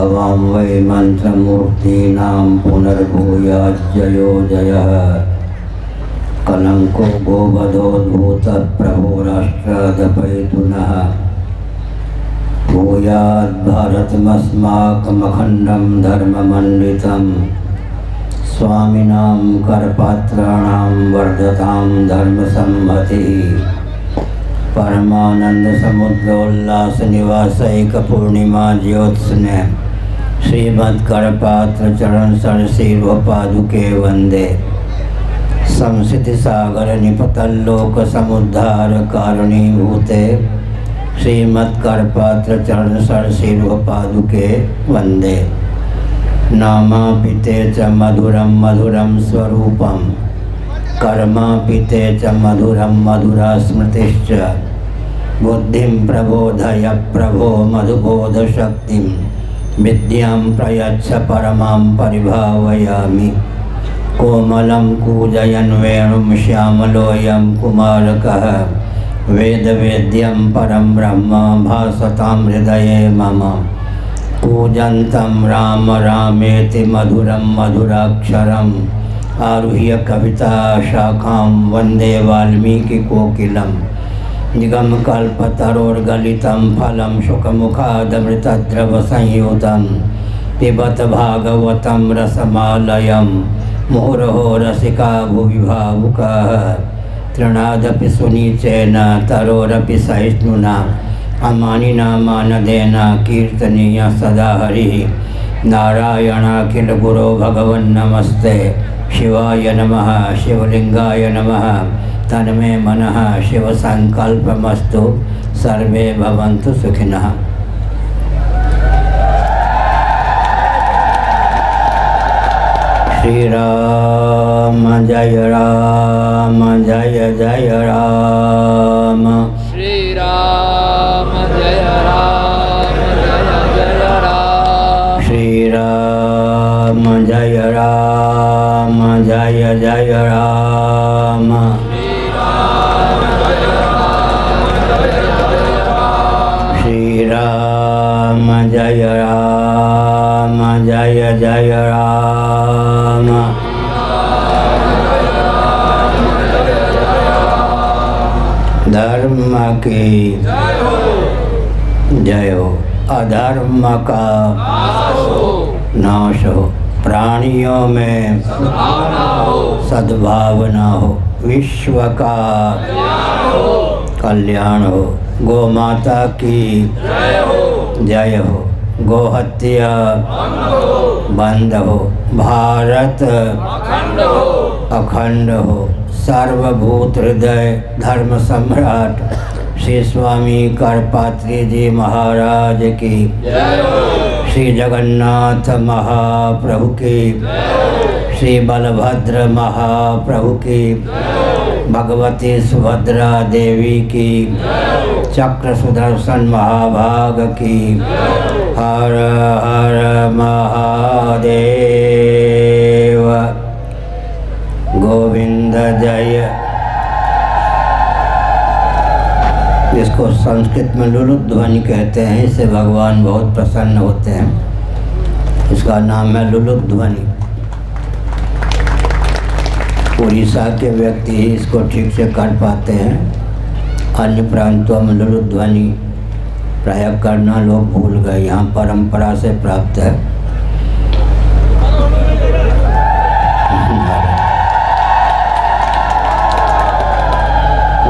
गावां वै मंत्रमूर्तीनां पुनर्भूयाज्जयो जयः। कलंको गोवधोद्भूतप्रभुराष्ट्रादपैतुनः भूयाद्भारतमस्माकमखण्डं धर्ममण्डितं स्वामिनां करपात्राणां वर्धतां धर्मसंहतिः। परमानंद समुद्रोल्लास निवासैकपूर्णिमा ज्योत्स्ने श्रीमद्करपात्र चरण सरसीर्व पादुके वंदे। संसिति सागर निपतल्लोक समुद्धार कारणीभूते श्रीमद्करपात्र चरण सरसीर्व पादुके वंदे। नामापिते च मधुरं मधुरं स्वरूपं कर्मापिते च मधुरं मधुरा स्मृतिश्च। बुद्धिं प्रबोधय प्रभो मधुबोधशक्तिं विद्यां प्रयच्छ परमां परिभावयामि। कोमलं कूजयन् वेणुं श्यामलोऽयं कुमारकः वेदवेद्यं परं ब्रह्म भासतां हृदये मम। कूजन्तं राम रामेति मधुरं मधुराक्षरम् आरुह्य कविता शाखां वन्दे वाल्मीकिकोकिलं। निगमकल्पतरोर्गलितं फलं शुकमुखादमृतद्रवसंयुतं पिबत भागवतं रसमालयं। मुहुरहो रसिका भुवि भावुकाः तृणादपि सुनीचेन तरोरपि सहिष्णुना अमानिना मानदेन कीर्तनीय सदा हरिः। नारायणाखिल गुरो भगवन् नमस्ते। शिवाय नमः शिवलिंगाय नमः। तन्मे मनः शिव संकल्पमस्तु। सर्वे भवन्तु सुखिनः। श्री राम जय जय राम। श्री राम जय जय राम। श्री राम जय जय राम। श्री राम जय जय राम। धर्म की जय हो, अधर्म का नाश हो, प्राणियों में सद्भावना हो, विश्व का कल्याण हो। गौ माता की जय हो, गोहत्या बंद हो, भारत अखंड हो। सर्वभूत हृदय धर्म सम्राट श्री स्वामी करपात्री जी महाराज की, श्री जगन्नाथ महाप्रभु की, श्री बलभद्र महाप्रभु की, भगवती सुभद्रा देवी की, चक्र सुदर्शन महाभाग की। हर हर महादेव। गोविंद जय। इसको संस्कृत में लुलुक ध्वनि कहते हैं। इससे भगवान बहुत प्रसन्न होते हैं। इसका नाम है लुलुक ध्वनि। उड़ीसा के व्यक्ति ही इसको ठीक से कर पाते हैं। अन्य प्रांतों में लुलुक ध्वनि प्रयोग करना लोग भूल गए। यहाँ परंपरा से प्राप्त है।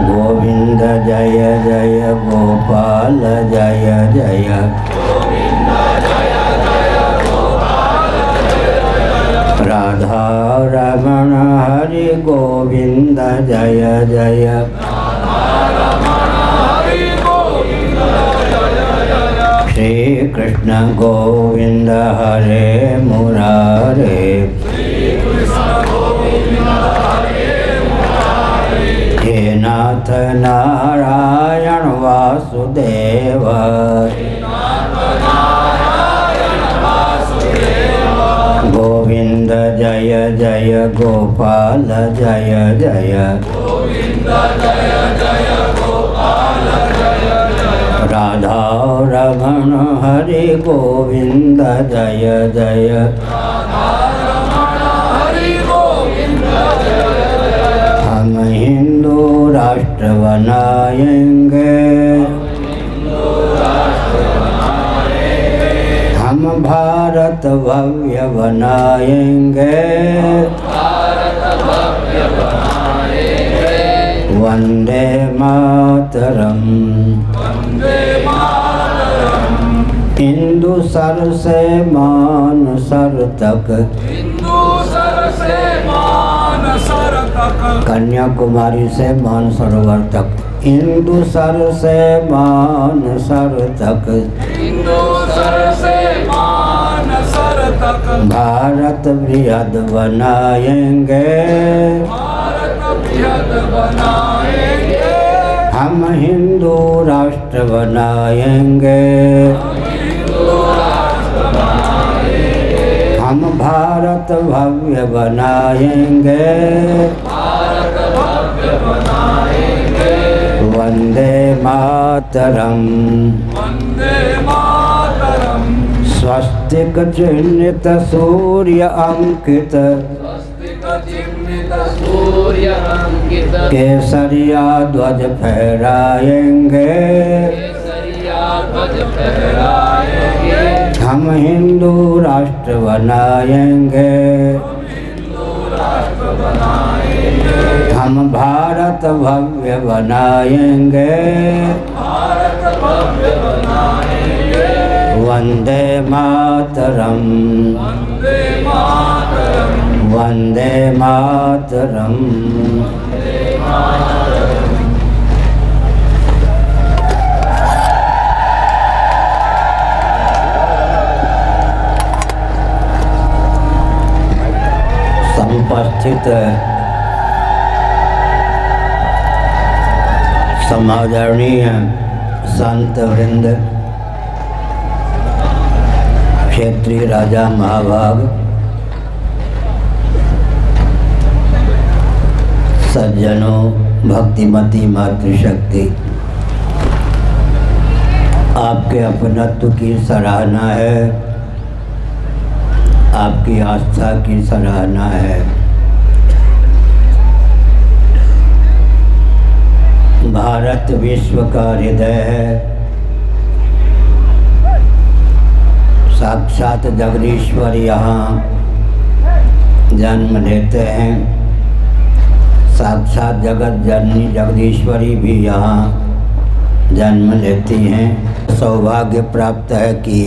गोविंद जय जय गोपाल जय जय। राधा रमण हरि गोविंद जय जय। श्री कृष्ण गोविंद हरे मुरारे। हे नाथ नारायण वासुदेव। गोविंद जय जय गोपाल जय जय। राधा रमण हरि गोविंद जय जय। हम हिंदू राष्ट्र बनाएंगे, हम भारत भव्य बनाएंगे, वंदे मातरम। हिंदू सर से मान सर तक, कन्याकुमारी से मानसरोवर तक, हिंदू सर से मानसर तक, भारत बृहद बनाएंगे, हम हिंदू राष्ट्र बनाएंगे, हम भारत भव्य बनाएंगे, वंदे मातरम। स्वस्तिक चिह्नित सूर्य अंकित, केसरिया ध्वज फहराएंगे, हम हिंदू राष्ट्र बनाएंगे, हम भारत भव्य बनाएंगे, वंदे मातरम, वंदे मातरम। समुपस्थित समादरणीय संत वृंद, क्षेत्रीय राजा महाभाग, सज्जनों, भक्तिमती मातृशक्ति, आपके अपनत्व की सराहना है, आपकी आस्था की सराहना है। भारत विश्व का हृदय है, साक्षात जगदीश्वर यहाँ जन्म लेते हैं, साक्षात जगत जननी जगदीश्वरी भी यहाँ जन्म लेती हैं। सौभाग्य प्राप्त है कि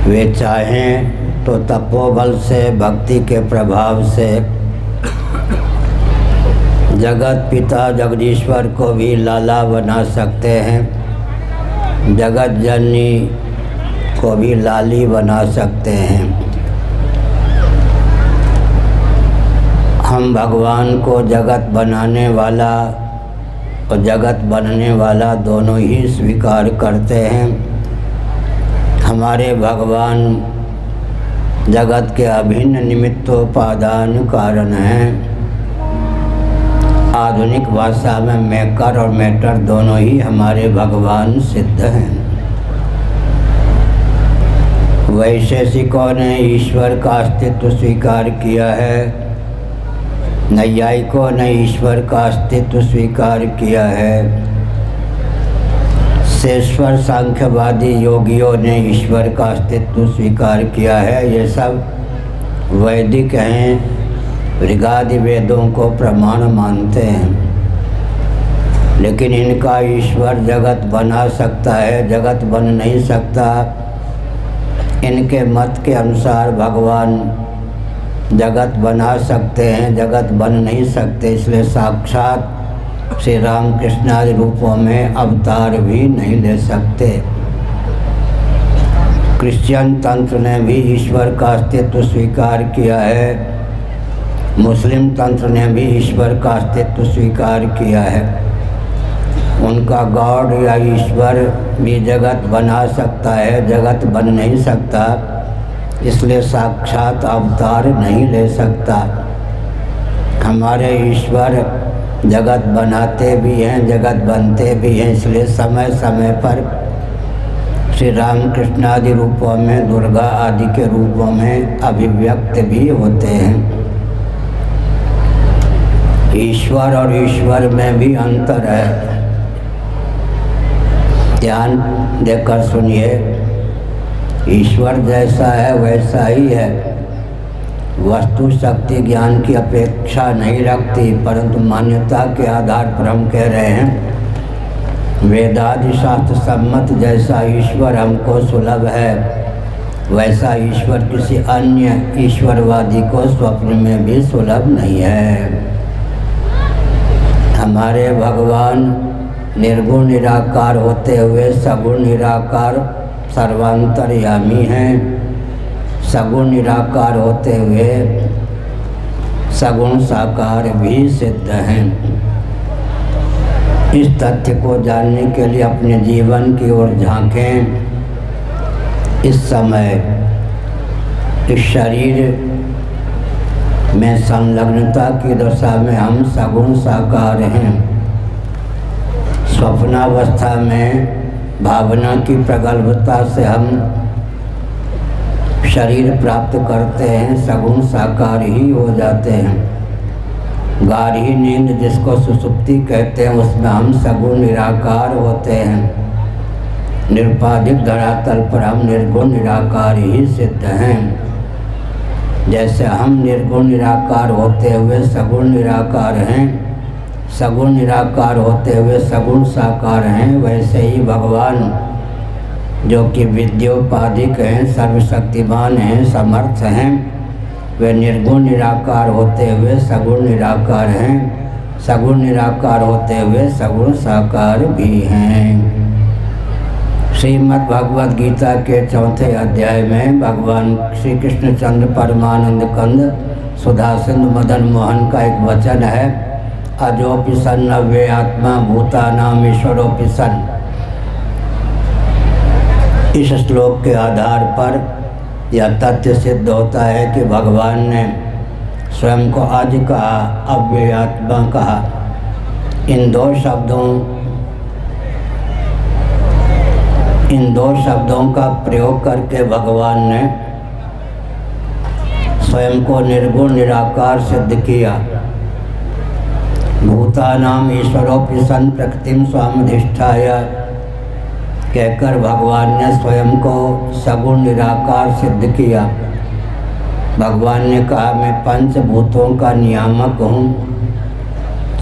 वे चाहें तो तपोबल से, भक्ति के प्रभाव से जगत पिता जगदीश्वर को भी लाला बना सकते हैं, जगत जननी को भी लाली बना सकते हैं। हम भगवान को जगत बनाने वाला और जगत बनने वाला दोनों ही स्वीकार करते हैं। हमारे भगवान जगत के अभिन्न निमित्तोपादान कारण हैं। आधुनिक भाषा में मेकर और मैटर दोनों ही हमारे भगवान सिद्ध हैं। वैशेषिकों ने ईश्वर का अस्तित्व स्वीकार किया है, नैयायिकों ने ईश्वर का अस्तित्व स्वीकार किया है, शेश्वर सांख्यवादी योगियों ने ईश्वर का अस्तित्व स्वीकार किया है। ये सब वैदिक हैं, ऋगादि वेदों को प्रमाण मानते हैं, लेकिन इनका ईश्वर जगत बना सकता है, जगत बन नहीं सकता। इनके मत के अनुसार भगवान जगत बना सकते हैं, जगत बन नहीं सकते, इसलिए साक्षात श्री रामकृष्ण आदि रूपों में अवतार भी नहीं ले सकते। क्रिश्चियन तंत्र ने भी ईश्वर का अस्तित्व स्वीकार किया है, मुस्लिम तंत्र ने भी ईश्वर का अस्तित्व स्वीकार किया है। उनका गॉड या ईश्वर भी जगत बना सकता है, जगत बन नहीं सकता, इसलिए साक्षात अवतार नहीं ले सकता। हमारे ईश्वर जगत बनाते भी हैं, जगत बनते भी हैं। इसलिए समय समय पर श्री राम कृष्ण आदि रूपों में, दुर्गा आदि के रूपों में अभिव्यक्त भी होते हैं। ईश्वर और ईश्वर में भी अंतर है। ध्यान देकर सुनिए, ईश्वर जैसा है वैसा ही है। वस्तु शक्ति ज्ञान की अपेक्षा नहीं रखती, परंतु मान्यता के आधार पर हम कह रहे हैं वेदादि शास्त्र सम्मत जैसा ईश्वर हमको सुलभ है, वैसा ईश्वर किसी अन्य ईश्वरवादी को स्वप्न में भी सुलभ नहीं है। हमारे भगवान निर्गुण निराकार होते हुए सगुण निराकार सर्वांतर्यामी हैं। सगुण निराकार होते हुए सगुण साकार भी सिद्ध हैं। इस तथ्य को जानने के लिए अपने जीवन की ओर झांकें। इस समय इस शरीर में संलग्नता की दशा में हम सगुण साकार हैं। स्वप्नावस्था में भावना की प्रगल्भता से हम शरीर प्राप्त करते हैं, सगुण साकार ही हो जाते हैं। गाढ़ी नींद जिसको सुसुप्ति कहते हैं, उसमें हम सगुण निराकार होते हैं। निरुपाधिक धरातल पर हम निर्गुण निराकार ही सिद्ध हैं। जैसे हम निर्गुण निराकार होते हुए सगुण निराकार हैं, सगुण निराकार होते हुए सगुण साकार हैं, वैसे ही भगवान जो कि विद्योपाधिक हैं, सर्वशक्तिमान हैं, समर्थ हैं, वे निर्गुण निराकार होते हुए सगुण निराकार हैं, सगुण निराकार होते हुए सगुण साकार भी हैं। श्रीमद् भगवद गीता के 4 अध्याय में भगवान श्री कृष्णचंद्र परमानंद कंद सुधा सिंधु मदन मोहन का एक वचन है, अजोपि सन् नव्ये आत्मा भूतानाम ईश्वरोपि सन्। इस श्लोक के आधार पर यह तथ्य सिद्ध होता है कि भगवान ने स्वयं को अज कहा, अव्यय आत्मा कहा। इन दो शब्दों का प्रयोग करके भगवान ने स्वयं को निर्गुण निराकार सिद्ध किया। भूतानाम ईश्वरोपि सन् प्रकृतिम स्वामधिष्ठाय कहकर भगवान ने स्वयं को सगुण निराकार सिद्ध किया। भगवान ने कहा, मैं पंचभूतों का नियामक हूँ,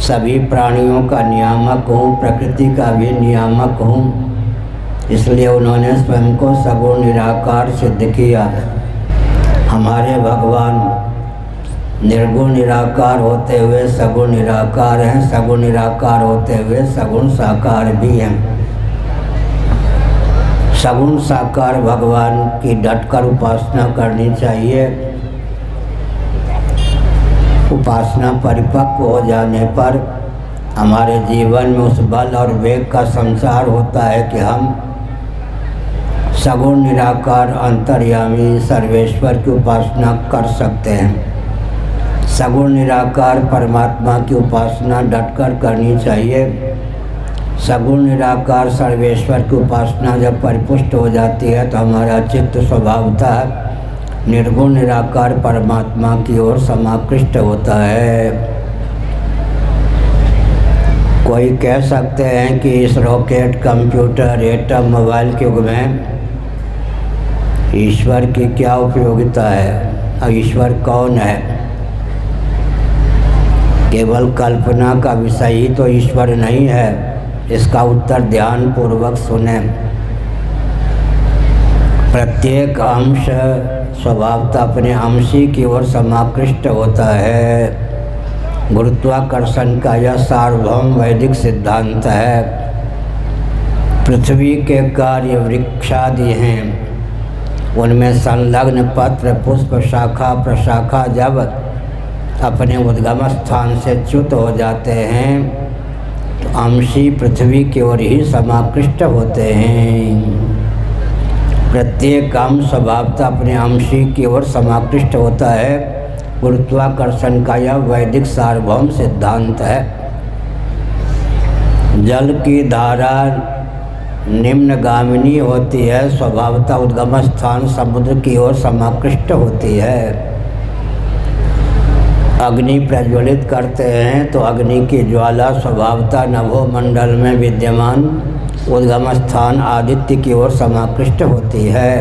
सभी प्राणियों का नियामक हूँ, प्रकृति का भी नियामक हूँ। इसलिए उन्होंने स्वयं को सगुण निराकार सिद्ध किया। हमारे भगवान निर्गुण निराकार होते हुए सगुण निराकार हैं, सगुण निराकार होते हुए सगुण साकार भी हैं। सगुण साकार भगवान की डटकर उपासना करनी चाहिए। उपासना परिपक्व हो जाने पर हमारे जीवन में उस बल और वेग का संचार होता है कि हम सगुण निराकार अंतर्यामी सर्वेश्वर की उपासना कर सकते हैं। सगुण निराकार परमात्मा की उपासना डटकर करनी चाहिए। सगुण निराकार सर्वेश्वर की उपासना जब परिपुष्ट हो जाती है तो हमारा चित्त स्वभावतः निर्गुण निराकार परमात्मा की ओर समाकृष्ट होता है। कोई कह सकते हैं कि इस रॉकेट, कंप्यूटर, एटम, मोबाइल के युग में ईश्वर की क्या उपयोगिता है और ईश्वर कौन है? केवल कल्पना का विषय ही तो ईश्वर नहीं है। इसका उत्तर ध्यान पूर्वक सुने। प्रत्येक अंश स्वभावतः अपने अंशी की ओर समाकृष्ट होता है। गुरुत्वाकर्षण का यह सार्वभौम वैदिक सिद्धांत है। पृथ्वी के कार्य वृक्षादि हैं, उनमें संलग्न पत्र, पुष्प, शाखा, प्रशाखा जब अपने उद्गम स्थान से च्युत हो जाते हैं तो अंशी पृथ्वी की ओर ही समाकृष्ट होते हैं। प्रत्येक अंश स्वभावतः अपने अंशी की ओर समाकृष्ट होता है। गुरुत्वाकर्षण का यह वैदिक सार्वभौम सिद्धांत है। जल की धारा निम्नगामिनी होती है, स्वभावतः उद्गम स्थान समुद्र की ओर समाकृष्ट होती है। अग्नि प्रज्वलित करते हैं तो अग्नि की ज्वाला स्वभावतः नभोमंडल में विद्यमान उद्गम स्थान आदित्य की ओर समाकृष्ट होती है।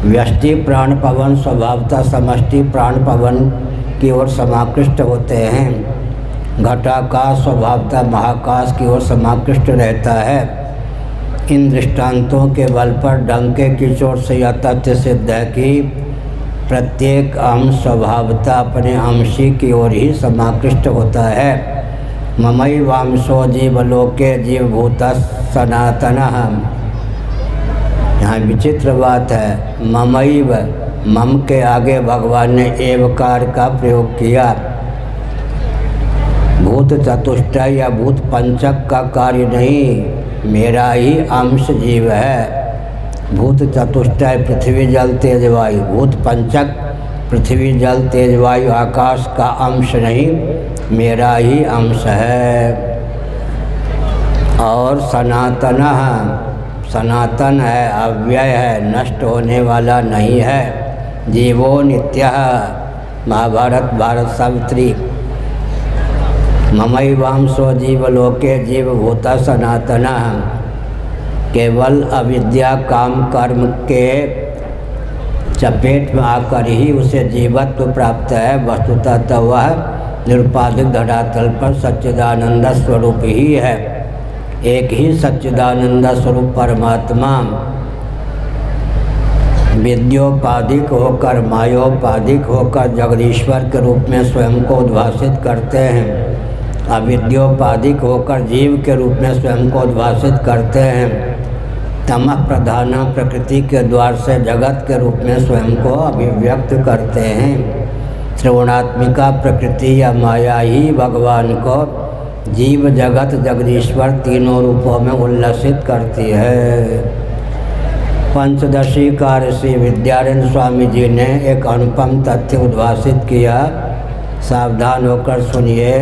व्यष्टि प्राण पवन स्वभावतः समष्टि प्राण पवन की ओर समाकृष्ट होते हैं। घटाकाश स्वभावतः महाकाश की ओर समाकृष्ट रहता है। इन दृष्टांतों के बल पर डंके की चोट से यह तथ्य सिद्ध है कि प्रत्येक अंश स्वभावतः अपने अंशी की ओर ही समाकृष्ट होता है। ममैवांशो जीवलोके जीवभूत सनातनः। यहाँ विचित्र बात है, ममैव, मम के आगे भगवान ने एवकार का प्रयोग किया। भूत चतुष्टय या भूत पंचक का कार्य नहीं, मेरा ही अंश जीव है। भूत चतुष्टय पृथ्वी जल तेज वायु, भूत पंचक पृथ्वी जल तेज वायु आकाश का अंश नहीं, मेरा ही अंश है। और सनातन, सनातन है, अव्यय है, नष्ट होने वाला नहीं है। जीवो नित्यः, महाभारत भारत सावित्री। ममैवांशो जीवलोके जीवभूता सनातनः। केवल अविद्या काम कर्म के चपेट में आकर ही उसे जीवत्व प्राप्त है। वस्तुतः तो वह निरुपाधिक धरातल पर सच्चिदानंद स्वरूप ही है। एक ही सच्चिदानंद स्वरूप परमात्मा विद्योपाधिक होकर मायोपाधिक होकर जगदीश्वर के रूप में स्वयं को उद्भासित करते हैं। अविद्योपाधिक होकर जीव के रूप में स्वयं को उद्भासित करते हैं। तमः प्रधान प्रकृति के द्वार से जगत के रूप में स्वयं को अभिव्यक्त करते हैं। त्रिगुणात्मिका प्रकृति या माया ही भगवान को जीव जगत जगदीश्वर तीनों रूपों में उल्लसित करती है। पंचदशी कार्य श्री विद्यारण्य स्वामी जी ने एक अनुपम तथ्य उद्भासित किया। सावधान होकर सुनिए।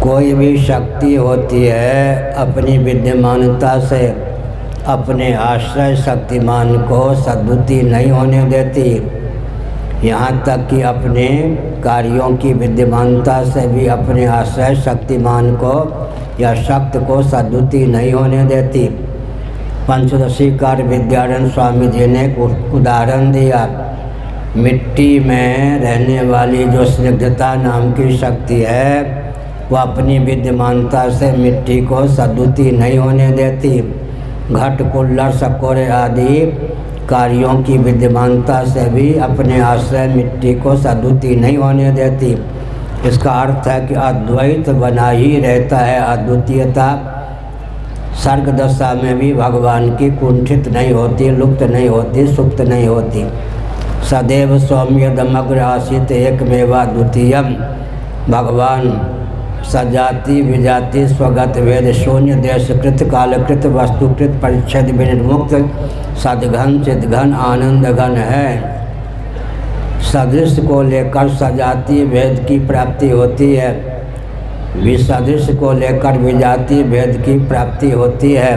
कोई भी शक्ति होती है अपनी विद्यमानता से अपने आश्रय शक्तिमान को सद्बुद्धि नहीं होने देती। यहाँ तक कि अपने कार्यों की विद्यमानता से भी अपने आश्रय शक्तिमान को या शक्ति को सद्बुद्धि नहीं होने देती। पंचदशी कार्य विद्यारण्य स्वामी जी ने एक उदाहरण दिया। मिट्टी में रहने वाली जो स्निग्धता नाम की शक्ति है वह अपनी विद्यमानता से मिट्टी को सद्बुद्धि नहीं होने देती। घट कुल्लड़ सकोरे आदि कार्यों की विद्यमानता से भी अपने आश्रय मिट्टी को सद्बुद्धि नहीं होने देती। इसका अर्थ है कि अद्वैत बना ही रहता है। अद्वितीयता सर्ग दशा में भी भगवान की कुंठित नहीं होती, लुप्त नहीं होती, सुप्त नहीं होती। सदैव सौम्यदमग्र आसित एकमेवा द्वितीयम। भगवान सजाति विजाति स्वगत वेद शून्य देशकृत कालकृत वस्तुकृत परिच्छेद विनिर्मुक्त सदघन चिदघन आनंद घन है। सदृश को लेकर सजाति भेद की प्राप्ति होती है, विसदृश को लेकर विजाति भेद की प्राप्ति होती है,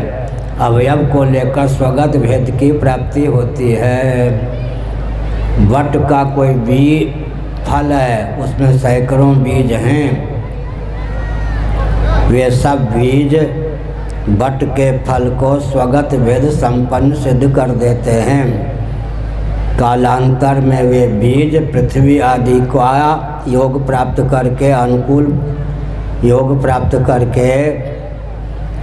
अवयव को लेकर स्वगत भेद की प्राप्ति होती है। वट का कोई बीज फल है, उसमें सैकड़ों बीज हैं। वे सब बीज वट के फल को स्वगत भेद संपन्न सिद्ध कर देते हैं। कालांतर में वे बीज पृथ्वी आदि का योग प्राप्त करके अनुकूल योग प्राप्त करके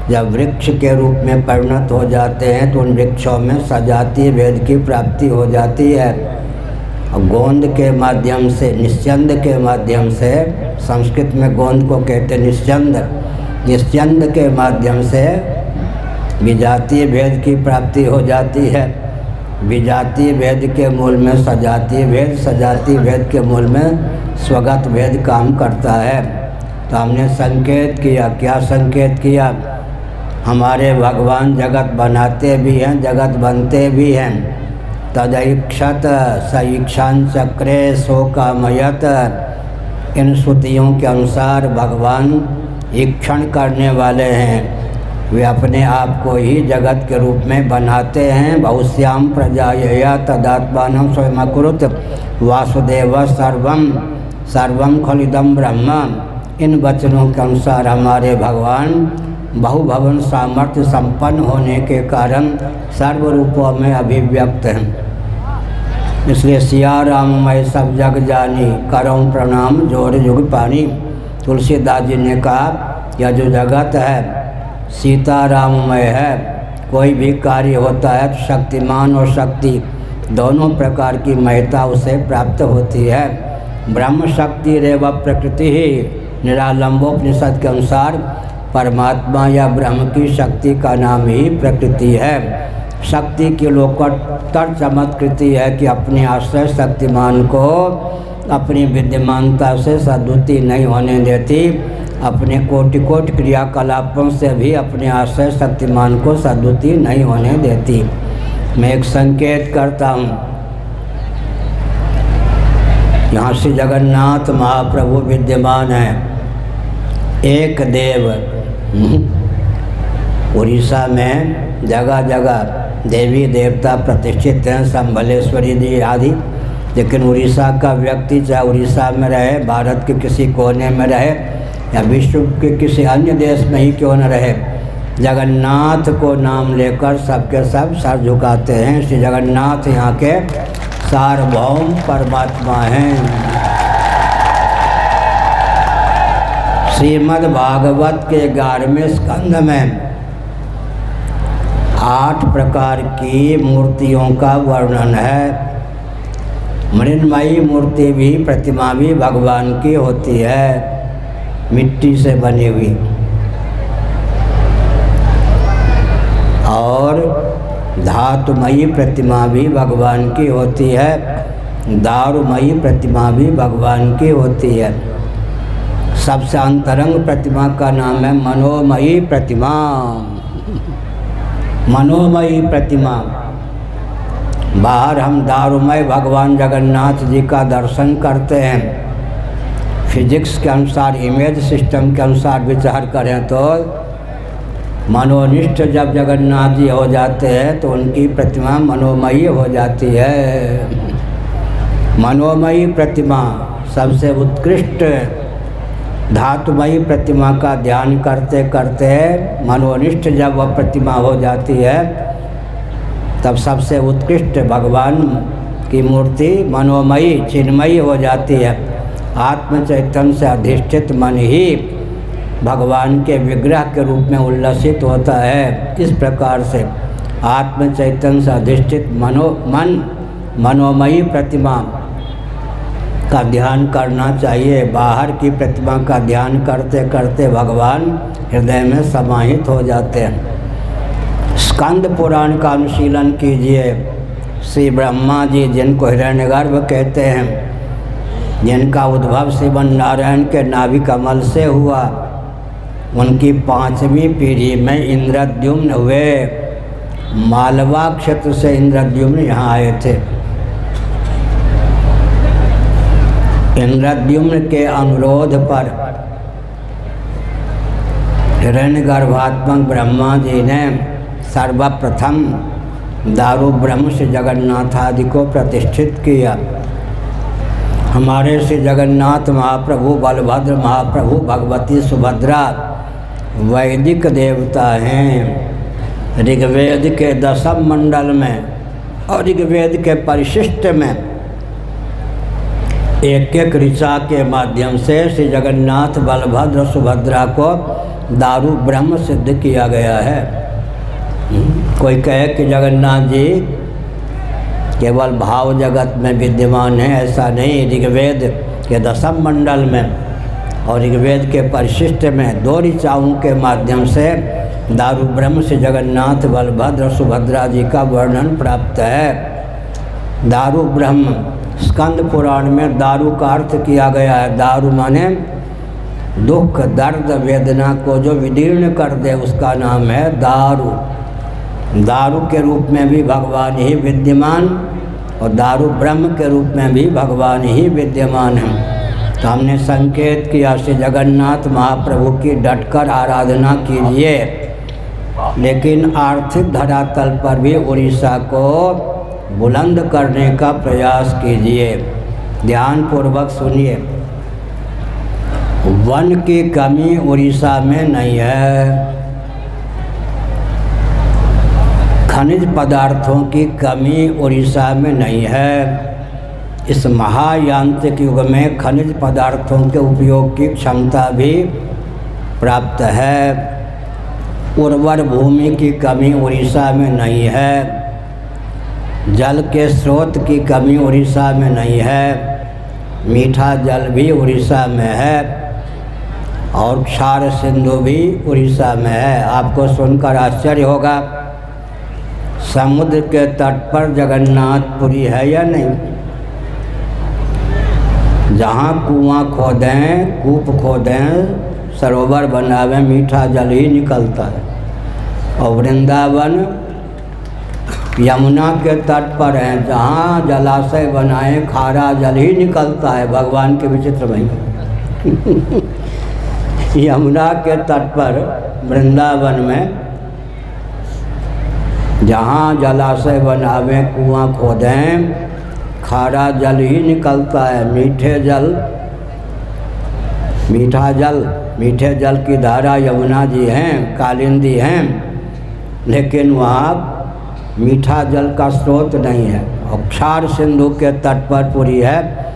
जब वृक्ष के रूप में परिणत हो जाते हैं तो उन वृक्षों में सजातीय भेद की प्राप्ति हो जाती है। गोंद के माध्यम से, निश्चंद के माध्यम से, संस्कृत में गोंद को कहते निश्चंद, निश्चंद के माध्यम से विजातीय भेद की प्राप्ति हो जाती है। विजातीय भेद के मूल में सजातीय भेद, सजातीय भेद के मूल में स्वगत भेद काम करता है। तो हमने संकेत किया, क्या संकेत किया? हमारे भगवान जगत बनाते भी हैं, जगत बनते भी हैं। तदैक्षत सईक्षान चक्रे शोकामयत। इन श्रुतियों के अनुसार भगवान ईक्षण करने वाले हैं, वे अपने आप को ही जगत के रूप में बनाते हैं। बहुश्याम प्रजायया तदात्मानं स्वयमकुरुत वासुदेव सर्वम सर्वम खलिदम ब्रह्म। इन वचनों के अनुसार हमारे भगवान बहुभवन सामर्थ्य संपन्न होने के कारण सर्व रूपों में अभिव्यक्त हैं। इसलिए सिया राममय सब जग जानी, करम प्रणाम जोर युग पानी। तुलसीदास जी ने कहा यह जो जगत है सीता राममय है। कोई भी कार्य होता है तो शक्तिमान और शक्ति दोनों प्रकार की महत्ता उसे प्राप्त होती है। ब्रह्म शक्ति रेव प्रकृति ही, निरालंबोपनिषद के अनुसार परमात्मा या ब्रह्म की शक्ति का नाम ही प्रकृति है। शक्ति की लोकोत्तर चमत्कृति है कि अपने आश्रय शक्तिमान को अपनी विद्यमानता से सद्बुद्धि नहीं होने देती, अपने कोटि कोटि क्रियाकलापों से भी अपने आश्रय शक्तिमान को सद्बुद्धि नहीं होने देती। मैं एक संकेत करता हूँ, यहाँ श्री जगन्नाथ महाप्रभु विद्यमान है। एक देव उड़ीसा में जगह जगह देवी देवता प्रतिष्ठित हैं, संभलेश्वरी जी आदि। लेकिन उड़ीसा का व्यक्ति चाहे उड़ीसा में रहे, भारत के किसी कोने में रहे या विश्व के किसी अन्य देश में ही क्यों न रहे, जगन्नाथ को नाम लेकर सबके सब सर झुकाते हैं। श्री जगन्नाथ यहाँ के सार्वभौम परमात्मा हैं। श्रीमद् भागवत के 11वें स्कंध में 8 प्रकार की मूर्तियों का वर्णन है। मृण्मयी मूर्ति भी, प्रतिमा भी भगवान की होती है, मिट्टी से बनी हुई। और धातुमयी प्रतिमा भी भगवान की होती है, दारुमयी प्रतिमा भी भगवान की होती है। सबसे अंतरंग प्रतिमा का नाम है मनोमयी प्रतिमा। मनोमयी प्रतिमा, बाहर हम दारुमय भगवान जगन्नाथ जी का दर्शन करते हैं। फिजिक्स के अनुसार, इमेज सिस्टम के अनुसार विचार करें तो मनोनिष्ठ जब जगन्नाथ जी हो जाते हैं तो उनकी प्रतिमा मनोमयी हो जाती है। मनोमयी प्रतिमा सबसे उत्कृष्ट। धातुमयी प्रतिमा का ध्यान करते करते मनोनिष्ठ जब वह प्रतिमा हो जाती है तब सबसे उत्कृष्ट भगवान की मूर्ति मनोमयी चिन्मयी हो जाती है। आत्म चैतन्य से अधिष्ठित मन ही भगवान के विग्रह के रूप में उल्लसित होता है। इस प्रकार से आत्म चैतन्य से अधिष्ठित मनोमयी प्रतिमा का ध्यान करना चाहिए। बाहर की प्रतिमा का ध्यान करते करते भगवान हृदय में समाहित हो जाते हैं। स्कंद पुराण का अनुशीलन कीजिए। श्री ब्रह्मा जी जिनको हिरण्यगर्भ कहते हैं, जिनका उद्भव श्रीमन नारायण के नाभि कमल से हुआ, उनकी 5वीं पीढ़ी में इंद्रद्युम्न हुए। मालवा क्षेत्र से इंद्रद्युम्न यहाँ आए थे। इंद्रद्युम्न के अनुरोध पर हिरण्यगर्भात्मक ब्रह्मा जी ने सर्वप्रथम दारु ब्रह्म से जगन्नाथ आदि को प्रतिष्ठित किया। हमारे श्री जगन्नाथ महाप्रभु, बलभद्र महाप्रभु, भगवती सुभद्रा वैदिक देवता हैं। ऋग्वेद के 10वें मंडल में और ऋग्वेद के परिशिष्ट में एक एक ऋचा के माध्यम से श्री जगन्नाथ, बलभद्र, सुभद्रा को दारु ब्रह्म सिद्ध किया गया है। कोई कहे कि जगन्नाथ जी केवल भाव जगत में विद्यमान है, ऐसा नहीं। ऋग्वेद के 10वें मंडल में और ऋग्वेद के परिशिष्ट में 2 ऋचाओं के माध्यम से दारु ब्रह्म से जगन्नाथ, बलभद्र, सुभद्रा जी का वर्णन प्राप्त है। दारु ब्रह्म स्कंद पुराण में दारु का अर्थ किया गया है। दारु माने दुख, दर्द, वेदना को जो विदीर्ण कर दे उसका नाम है दारु। दारु के रूप में भी भगवान ही विद्यमान और दारु ब्रह्म के रूप में भी भगवान ही विद्यमान हैं। तो हमने संकेत किया श्री जगन्नाथ महाप्रभु की डटकर आराधना कीजिए, लेकिन आर्थिक धरातल पर भी उड़ीसा को बुलंद करने का प्रयास कीजिए। ध्यानपूर्वक सुनिए, वन की कमी उड़ीसा में नहीं है, खनिज पदार्थों की कमी उड़ीसा में नहीं है। इस महायांत्रिक युग में खनिज पदार्थों के उपयोग की क्षमता भी प्राप्त है। उर्वर भूमि की कमी उड़ीसा में नहीं है, जल के स्रोत की कमी उड़ीसा में नहीं है, मीठा जल भी उड़ीसा में है और क्षार सिंधु भी उड़ीसा में है। आपको सुनकर आश्चर्य होगा, समुद्र के तट पर जगन्नाथपुरी है या नहीं? जहाँ कुआं खोदें, कूप खोदें, सरोवर बनावें, मीठा जल ही निकलता है। और वृंदावन यमुना के तट पर है, जहाँ जलाशय बनाए खारा जल ही निकलता है। भगवान के विचित्र महिमा। यमुना के तट पर वृंदावन में जहाँ जलाशय बनावे, कुआं खोदें, खारा जल ही निकलता है। मीठे जल की धारा यमुना जी हैं, कालिंदी हैं, लेकिन वहाँ मीठा जल का स्रोत नहीं है। और क्षार सिंधु के तट पर पुरी है,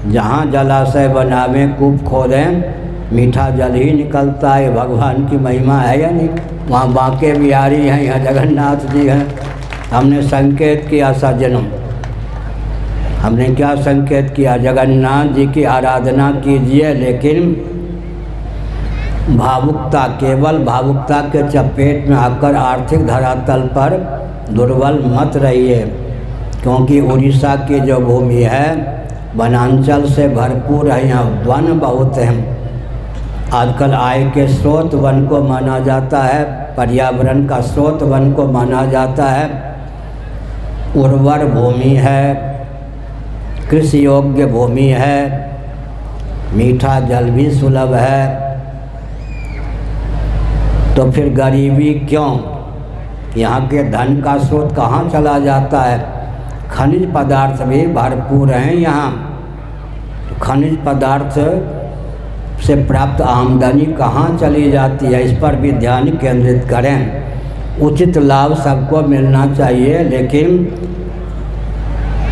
जहाँ जलाशय बनावे, कूप खोदें, मीठा जल ही निकलता है। भगवान की महिमा है या नहीं? वहाँ बांके बिहारी हैं, यहाँ जगन्नाथ जी हैं। हमने संकेत किया सज्जनों, हमने क्या संकेत किया? जगन्नाथ जी की आराधना कीजिए, लेकिन भावुकता, केवल भावुकता के चपेट में आकर आर्थिक धरातल पर दुर्बल मत रहिए, क्योंकि उड़ीसा की जो भूमि है वनांचल से भरपूर है। यहाँ वन बहुत हैं। आजकल आय के स्रोत वन को माना जाता है, पर्यावरण का स्रोत वन को माना जाता है। उर्वर भूमि है, कृषि योग्य भूमि है, मीठा जल भी सुलभ है। तो फिर गरीबी क्यों? यहाँ के धन का स्रोत कहाँ चला जाता है? खनिज पदार्थ भी भरपूर हैं यहाँ। तो खनिज पदार्थ से प्राप्त आमदनी कहाँ चली जाती है? इस पर भी ध्यान केंद्रित करें। उचित लाभ सबको मिलना चाहिए, लेकिन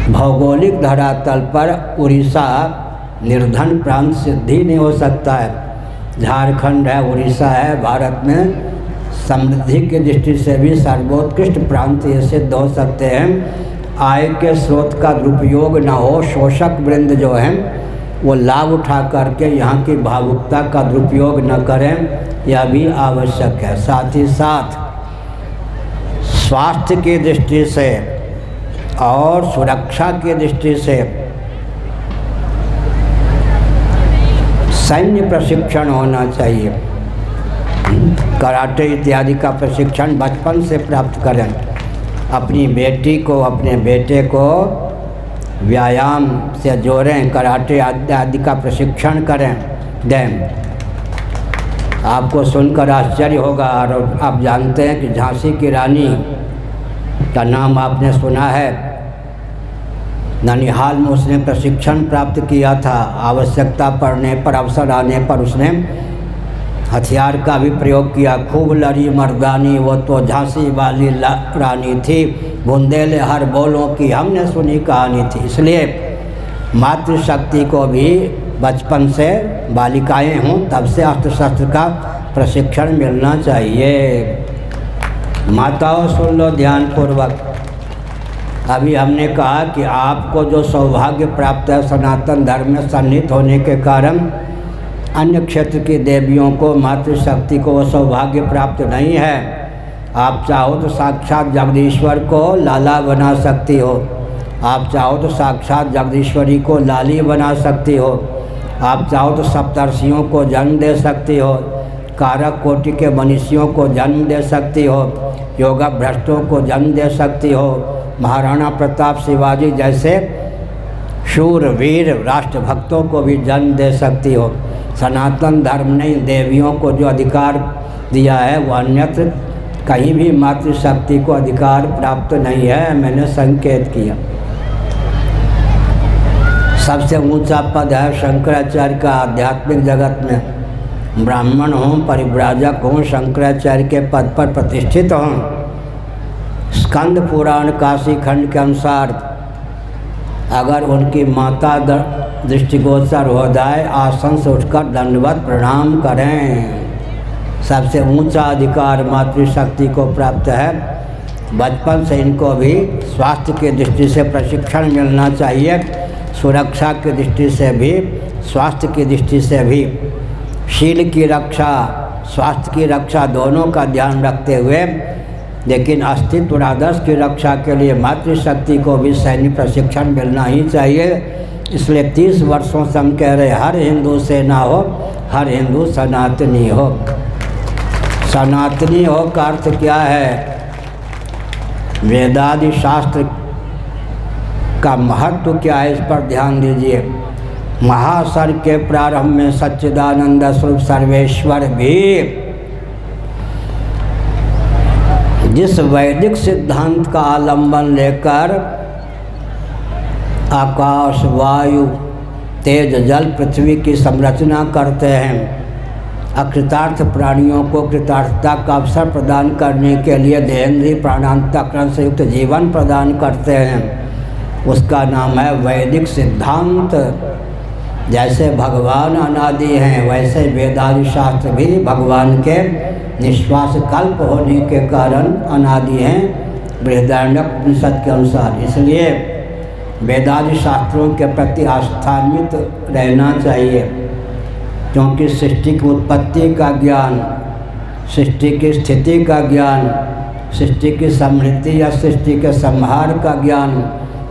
भौगोलिक धरातल पर उड़ीसा निर्धन प्रांत सिद्धि नहीं हो सकता है। झारखंड है, उड़ीसा है, भारत में समृद्धि की दृष्टि से भी सर्वोत्कृष्ट प्रांत ये सिद्ध हो सकते हैं। आय के स्रोत का दुरुपयोग न हो, शोषक वृंद जो हैं वो लाभ उठा करके यहाँ की भावुकता का दुरुपयोग न करें, यह भी आवश्यक है। साथ ही साथ स्वास्थ्य की दृष्टि से और सुरक्षा की दृष्टि से सैन्य प्रशिक्षण होना चाहिए। कराटे इत्यादि का प्रशिक्षण बचपन से प्राप्त करें। अपनी बेटी को, अपने बेटे को व्यायाम से जोड़ें, कराटे आदि का प्रशिक्षण करें, दें। आपको सुनकर आश्चर्य होगा। और आप जानते हैं कि झांसी की रानी का नाम आपने सुना है। ननिहाल में उसने प्रशिक्षण प्राप्त किया था। आवश्यकता पड़ने पर, अवसर आने पर उसने हथियार का भी प्रयोग किया। खूब लड़ी मर्दानी, वो तो झांसी वाली रानी थी। बुंदेले हर बोलों की हमने सुनी कहानी थी। इसलिए मातृशक्ति को भी बचपन से, बालिकाएं हों तब से अस्त्र शस्त्र का प्रशिक्षण मिलना चाहिए। माताओं सुन लो ध्यानपूर्वक। अभी हमने कहा कि आपको जो सौभाग्य प्राप्त है सनातन धर्म में सन्निहित होने के कारण, अन्य क्षेत्र की देवियों को, मातृशक्ति को वो सौभाग्य प्राप्त नहीं है। आप चाहो तो साक्षात जगदीश्वर को लाला बना सकती हो, आप चाहो तो साक्षात जगदीश्वरी को लाली बना सकती हो, आप चाहो तो सप्तर्षियों को जन्म दे सकती हो, कारक कोटि के मनुष्यों को जन्म दे सकती हो, योगा भ्रष्टों को जन्म दे सकती हो। महाराणा प्रताप शिवाजी जैसे शूरवीर राष्ट्रभक्तों को भी जन्म दे सकती हो। सनातन धर्म ने देवियों को जो अधिकार दिया है वो अन्यत्र कहीं भी मातृशक्ति को अधिकार प्राप्त नहीं है। मैंने संकेत किया। सबसे ऊंचा पद है शंकराचार्य का आध्यात्मिक जगत में। ब्राह्मण हों, परिव्राजक हों, शंकराचार्य के पद पर प्रतिष्ठित हों। स्कंद पुराण काशी खंड के अनुसार अगर उनकी माता दृष्टिगोचर हो जाए, आसन से उठकर दंडवत प्रणाम करें। सबसे ऊंचा अधिकार मातृशक्ति को प्राप्त है। बचपन से इनको भी स्वास्थ्य की दृष्टि से प्रशिक्षण मिलना चाहिए, सुरक्षा की दृष्टि से भी, स्वास्थ्य की दृष्टि से भी। शील की रक्षा, स्वास्थ्य की रक्षा दोनों का ध्यान रखते हुए, लेकिन अस्तित्व और आदर्श की रक्षा के लिए मातृशक्ति को भी सैन्य प्रशिक्षण मिलना ही चाहिए। इसलिए 30 वर्षों से हम कह रहे हर हिंदू सेना हो, हर हिंदू सनातनी हो। सनातनी हो का अर्थ क्या है? वेदादि शास्त्र का महत्व क्या है, इस पर ध्यान दीजिए। महासर्ग के प्रारंभ में सच्चिदानंद स्वरूप सर्वेश्वर भी जिस वैदिक सिद्धांत का आलंबन लेकर आकाश, वायु, तेज, जल, पृथ्वी की संरचना करते हैं, अकृतार्थ प्राणियों को कृतार्थता का अवसर प्रदान करने के लिए देहेंद्रीय प्राणांतकरण से युक्त जीवन प्रदान करते हैं, उसका नाम है वैदिक सिद्धांत। जैसे भगवान अनादि हैं, वैसे वेदादि शास्त्र भी भगवान के निश्वास कल्प होने के कारण अनादि हैं बृहदारण्यक के अनुसार। इसलिए वेदादि शास्त्रों के प्रति आस्थान्वित रहना चाहिए, क्योंकि सृष्टि की उत्पत्ति का ज्ञान, सृष्टि की स्थिति का ज्ञान, सृष्टि की समृद्धि या सृष्टि के संहार का ज्ञान,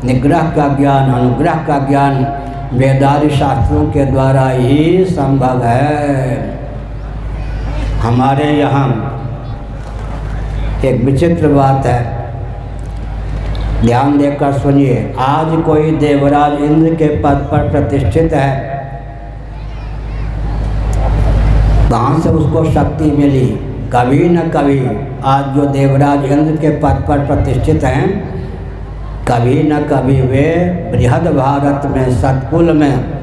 निग्रह का ज्ञान, अनुग्रह का ज्ञान वेदादि शास्त्रों के द्वारा ही संभव है। हमारे यहाँ एक विचित्र बात है, ध्यान देकर सुनिए। आज कोई देवराज इंद्र के पद पर प्रतिष्ठित है, कहाँ से उसको शक्ति मिली? कभी न कभी आज जो देवराज इंद्र के पद पर प्रतिष्ठित हैं, कभी न कभी वे बृहद भारत में सतकुल में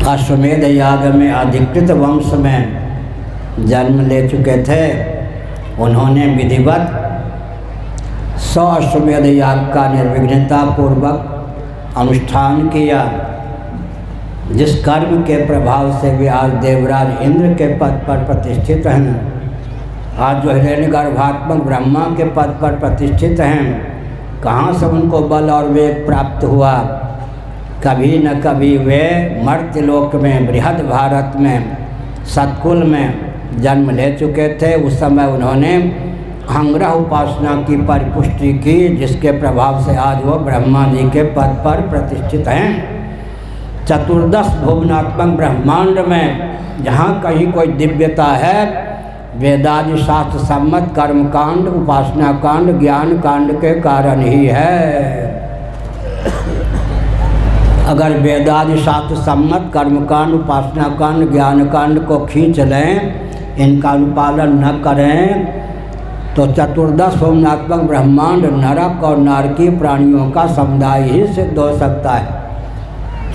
अश्वमेध याग में अधिकृत वंश में जन्म ले चुके थे। उन्होंने विधिवत 100 अश्वमेध याग का निर्विघ्नता पूर्वक अनुष्ठान किया, जिस कर्म के प्रभाव से वे आज देवराज इंद्र के पद पर प्रतिष्ठित हैं। आज जो हिरण्यगर्भात्मक ब्रह्मा के पद पर प्रतिष्ठित हैं, कहाँ से उनको बल और वेग प्राप्त हुआ? कभी न कभी वे मर्त्यलोक में बृहद भारत में सतकुल में जन्म ले चुके थे। उस समय उन्होंने अहंग्रह उपासना की परिपुष्टि की, जिसके प्रभाव से आज वो ब्रह्मा जी के पद पर प्रतिष्ठित हैं। चतुर्दश भुवनात्मक ब्रह्मांड में जहाँ कहीं कोई दिव्यता है, वेदादि शास्त्र सम्मत कर्मकांड, उपासना कांड, ज्ञान कांड के कारण ही है। अगर वेदादि शास्त्र सम्मत कर्मकांड, उपासना कांड, ज्ञान कांड को खींच लें, इनका अनुपालन न करें, तो चतुर्दश भुवनात्मक ब्रह्मांड नरक और नारकी प्राणियों का समुदाय ही सिद्ध हो सकता है।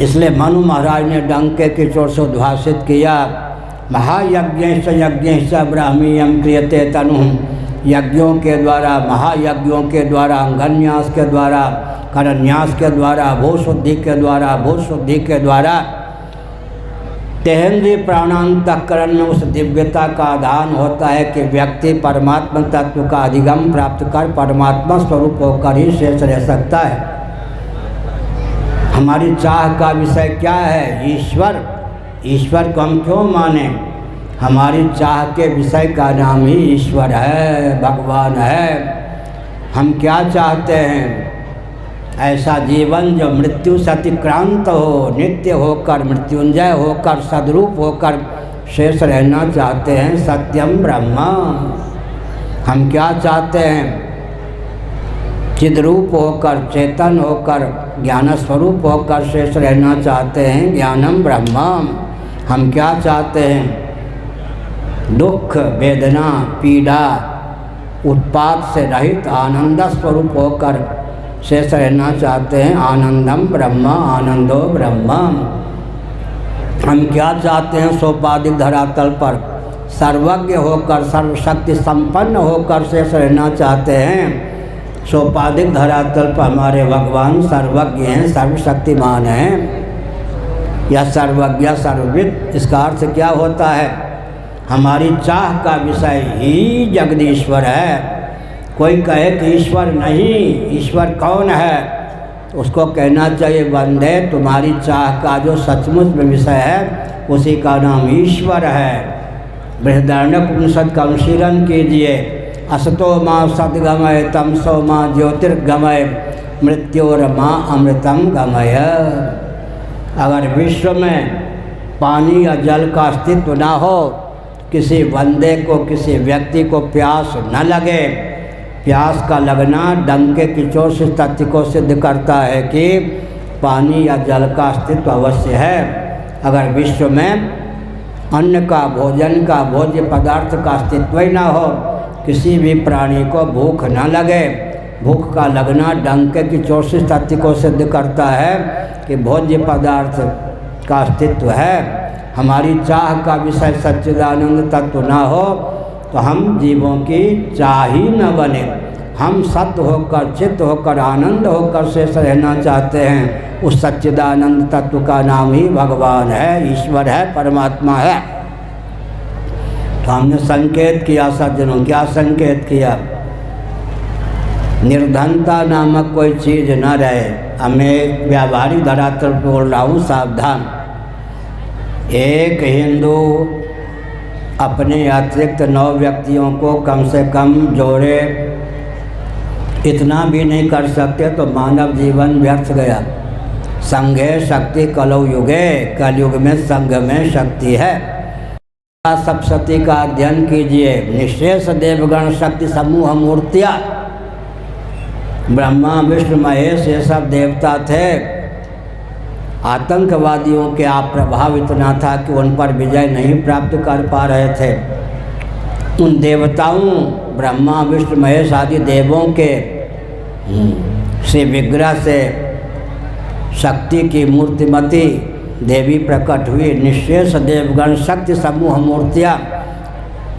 इसलिए मनु महाराज ने डंके की चोट से उद्भाषित किया, महायज्ञ यज्ञ ब्राह्मीयम क्रियते तनु। यज्ञों के द्वारा, महायज्ञों के द्वारा, अंगन्यास के द्वारा, करन्यास के द्वारा, भूशुद्धि के द्वारा, भूशुद्धि के द्वारा देहेंद्रीय प्राणांतकरण में उस दिव्यता का आधान होता है कि व्यक्ति परमात्मा तत्व का अधिगम प्राप्त कर परमात्मा स्वरूप होकर ही शेष रह सकता है। हमारी चाह का विषय क्या है? ईश्वर। ईश्वर को हम क्यों माने? हमारी चाह के विषय का नाम ही ईश्वर है, भगवान है। हम क्या चाहते हैं? ऐसा जीवन जो मृत्यु से अतिक्रांत हो, नित्य होकर, मृत्युंजय होकर, सद्रूप होकर शेष रहना चाहते हैं। सत्यम ब्रह्म। हम क्या चाहते हैं? चिद्रूप होकर, चेतन होकर, ज्ञान स्वरूप होकर शेष रहना चाहते हैं। ज्ञानम ब्रह्मम, हम क्या चाहते हैं? दुख, वेदना, पीड़ा, उत्पात से रहित आनंद स्वरूप होकर शेष रहना चाहते हैं। आनंदम ब्रह्म, आनंदो ब्रह्मम। हम क्या चाहते हैं? सोपाधिक धरातल पर सर्वज्ञ होकर, सर्वशक्ति संपन्न होकर शेष रहना चाहते हैं। सोपाधिक धरातल पर हमारे भगवान सर्वज्ञ हैं, सर्वशक्तिमान हैं। यह सर्वज्ञ सर्वविद, इसका अर्थ क्या होता है? हमारी चाह का विषय ही जगदीश्वर है। कोई कहे कि ईश्वर नहीं, ईश्वर कौन है? उसको कहना चाहिए, बंदे तुम्हारी चाह का जो सचमुच में विषय है उसी का नाम ईश्वर है। बृहदारण्यक का अनुशीलन कीजिए। असतो माँ सद्गमय, तमसो माँ ज्योतिर्गमय, मृत्योर्मा अमृतम गमय। अगर विश्व में पानी या जल का अस्तित्व ना हो, किसी बंदे को, किसी व्यक्ति को प्यास न लगे, प्यास का लगना डंके की चोट से तथ्य को सिद्ध करता है कि पानी या जल का अस्तित्व अवश्य है। अगर विश्व में अन्न का, भोजन का, भोज्य पदार्थ का अस्तित्व ही ना हो, किसी भी प्राणी को भूख न लगे, भूख का लगना डंके की चोट से तथ्य को सिद्ध करता है कि भोज्य पदार्थ का अस्तित्व है। हमारी चाह का विषय सच्चिदानंद तत्व ना हो तो हम जीवों की चाह ही न बने। हम सत्य होकर, चित्त होकर, आनंद होकर शेष रहना चाहते हैं। उस सच्चिदानंद तत्व का नाम ही भगवान है, ईश्वर है, परमात्मा है। तो हमने संकेत किया सज्जनों, क्या संकेत किया? निर्धनता नामक कोई चीज़ न रहे। हमें व्यावहारिक धरातल पर बोल रहा हूँ, सावधान। एक हिंदू अपने अतिरिक्त 9 व्यक्तियों को कम से कम जोड़े, इतना भी नहीं कर सकते तो मानव जीवन व्यर्थ गया। संघे शक्ति कलौ युगे, कलयुग में संघ में शक्ति है। सप्तशती का अध्ययन कीजिए। निशेष देवगण शक्ति समूह मूर्तियाँ, ब्रह्मा विष्णु महेश ये सब देवता थे। आतंकवादियों के आप प्रभाव इतना था कि उन पर विजय नहीं प्राप्त कर पा रहे थे। उन देवताओं, ब्रह्मा विष्णु महेश आदि देवों के से विग्रह से शक्ति की मूर्तिमती देवी प्रकट हुई। निशेष देवगण शक्ति समूह मूर्तियाँ,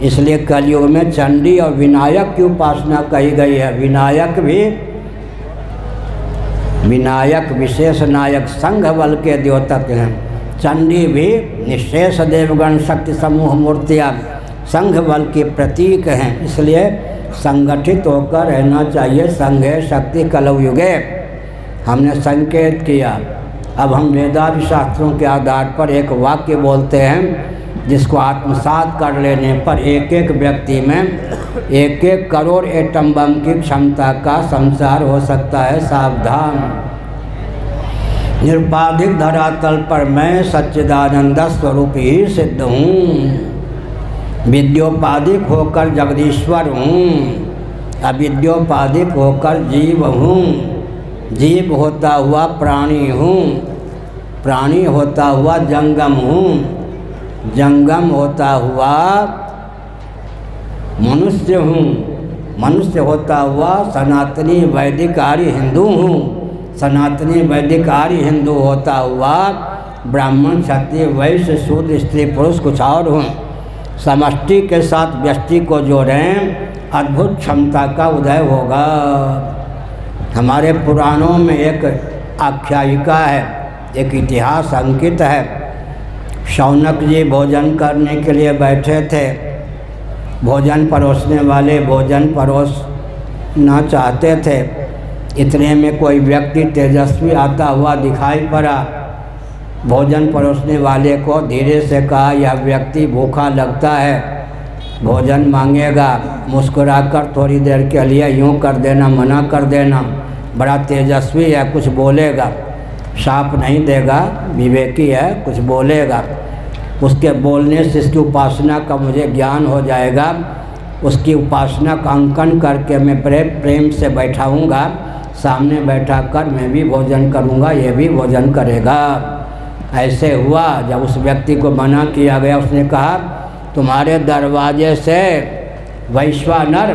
इसलिए कलयुग में चंडी और विनायक की उपासना कही गई है। विनायक भी, विनायक विशेष नायक संघ बल के द्योतक हैं। चंडी भी निशेष देवगण शक्ति समूह मूर्तियाँ संघ बल के प्रतीक हैं। इसलिए संगठित होकर रहना चाहिए। संघे शक्ति कलौ युगे, हमने संकेत किया। अब हम वेदांत शास्त्रों के आधार पर एक वाक्य बोलते हैं जिसको आत्मसात कर लेने पर एक एक व्यक्ति में 1-1 करोड़ एटम बम की क्षमता का संचार हो सकता है। सावधान। निरुपाधिक धरातल पर मैं सच्चिदानंद स्वरूप ही सिद्ध हूँ। विद्योपाधिक होकर जगदीश्वर हूँ, अविद्योपाधिक होकर जीव हूँ। जीव होता हुआ प्राणी हूँ, प्राणी होता हुआ जंगम हूँ, जंगम होता हुआ मनुष्य हूँ, मनुष्य होता हुआ सनातनी वैदिक आर्य हिंदू हूँ, सनातनी वैदिक आर्य हिंदू होता हुआ ब्राह्मण क्षत्रिय वैश्य शूद्र स्त्री पुरुष कुछ और हूँ। समष्टि के साथ व्यष्टि को जोड़ें, अद्भुत क्षमता का उदय होगा। हमारे पुराणों में एक आख्यायिका है, एक इतिहास अंकित है। शौनक जी भोजन करने के लिए बैठे थे। भोजन परोसने वाले भोजन परोसना चाहते थे। इतने में कोई व्यक्ति तेजस्वी आता हुआ दिखाई पड़ा। भोजन परोसने वाले को धीरे से कहा, यह व्यक्ति भूखा लगता है, भोजन मांगेगा। मुस्कुराकर थोड़ी देर के लिए यूँ कर देना, मना कर देना। बड़ा तेजस्वी है, कुछ बोलेगा, शाप नहीं देगा, विवेकी है, कुछ बोलेगा। उसके बोलने से इसकी उपासना का मुझे ज्ञान हो जाएगा। उसकी उपासना का अंकन करके मैं प्रेम से बैठाऊँगा, सामने बैठा कर मैं भी भोजन करूँगा, ये भी भोजन करेगा। ऐसे हुआ। जब उस व्यक्ति को मना किया गया, उसने कहा तुम्हारे दरवाजे से वैश्वानर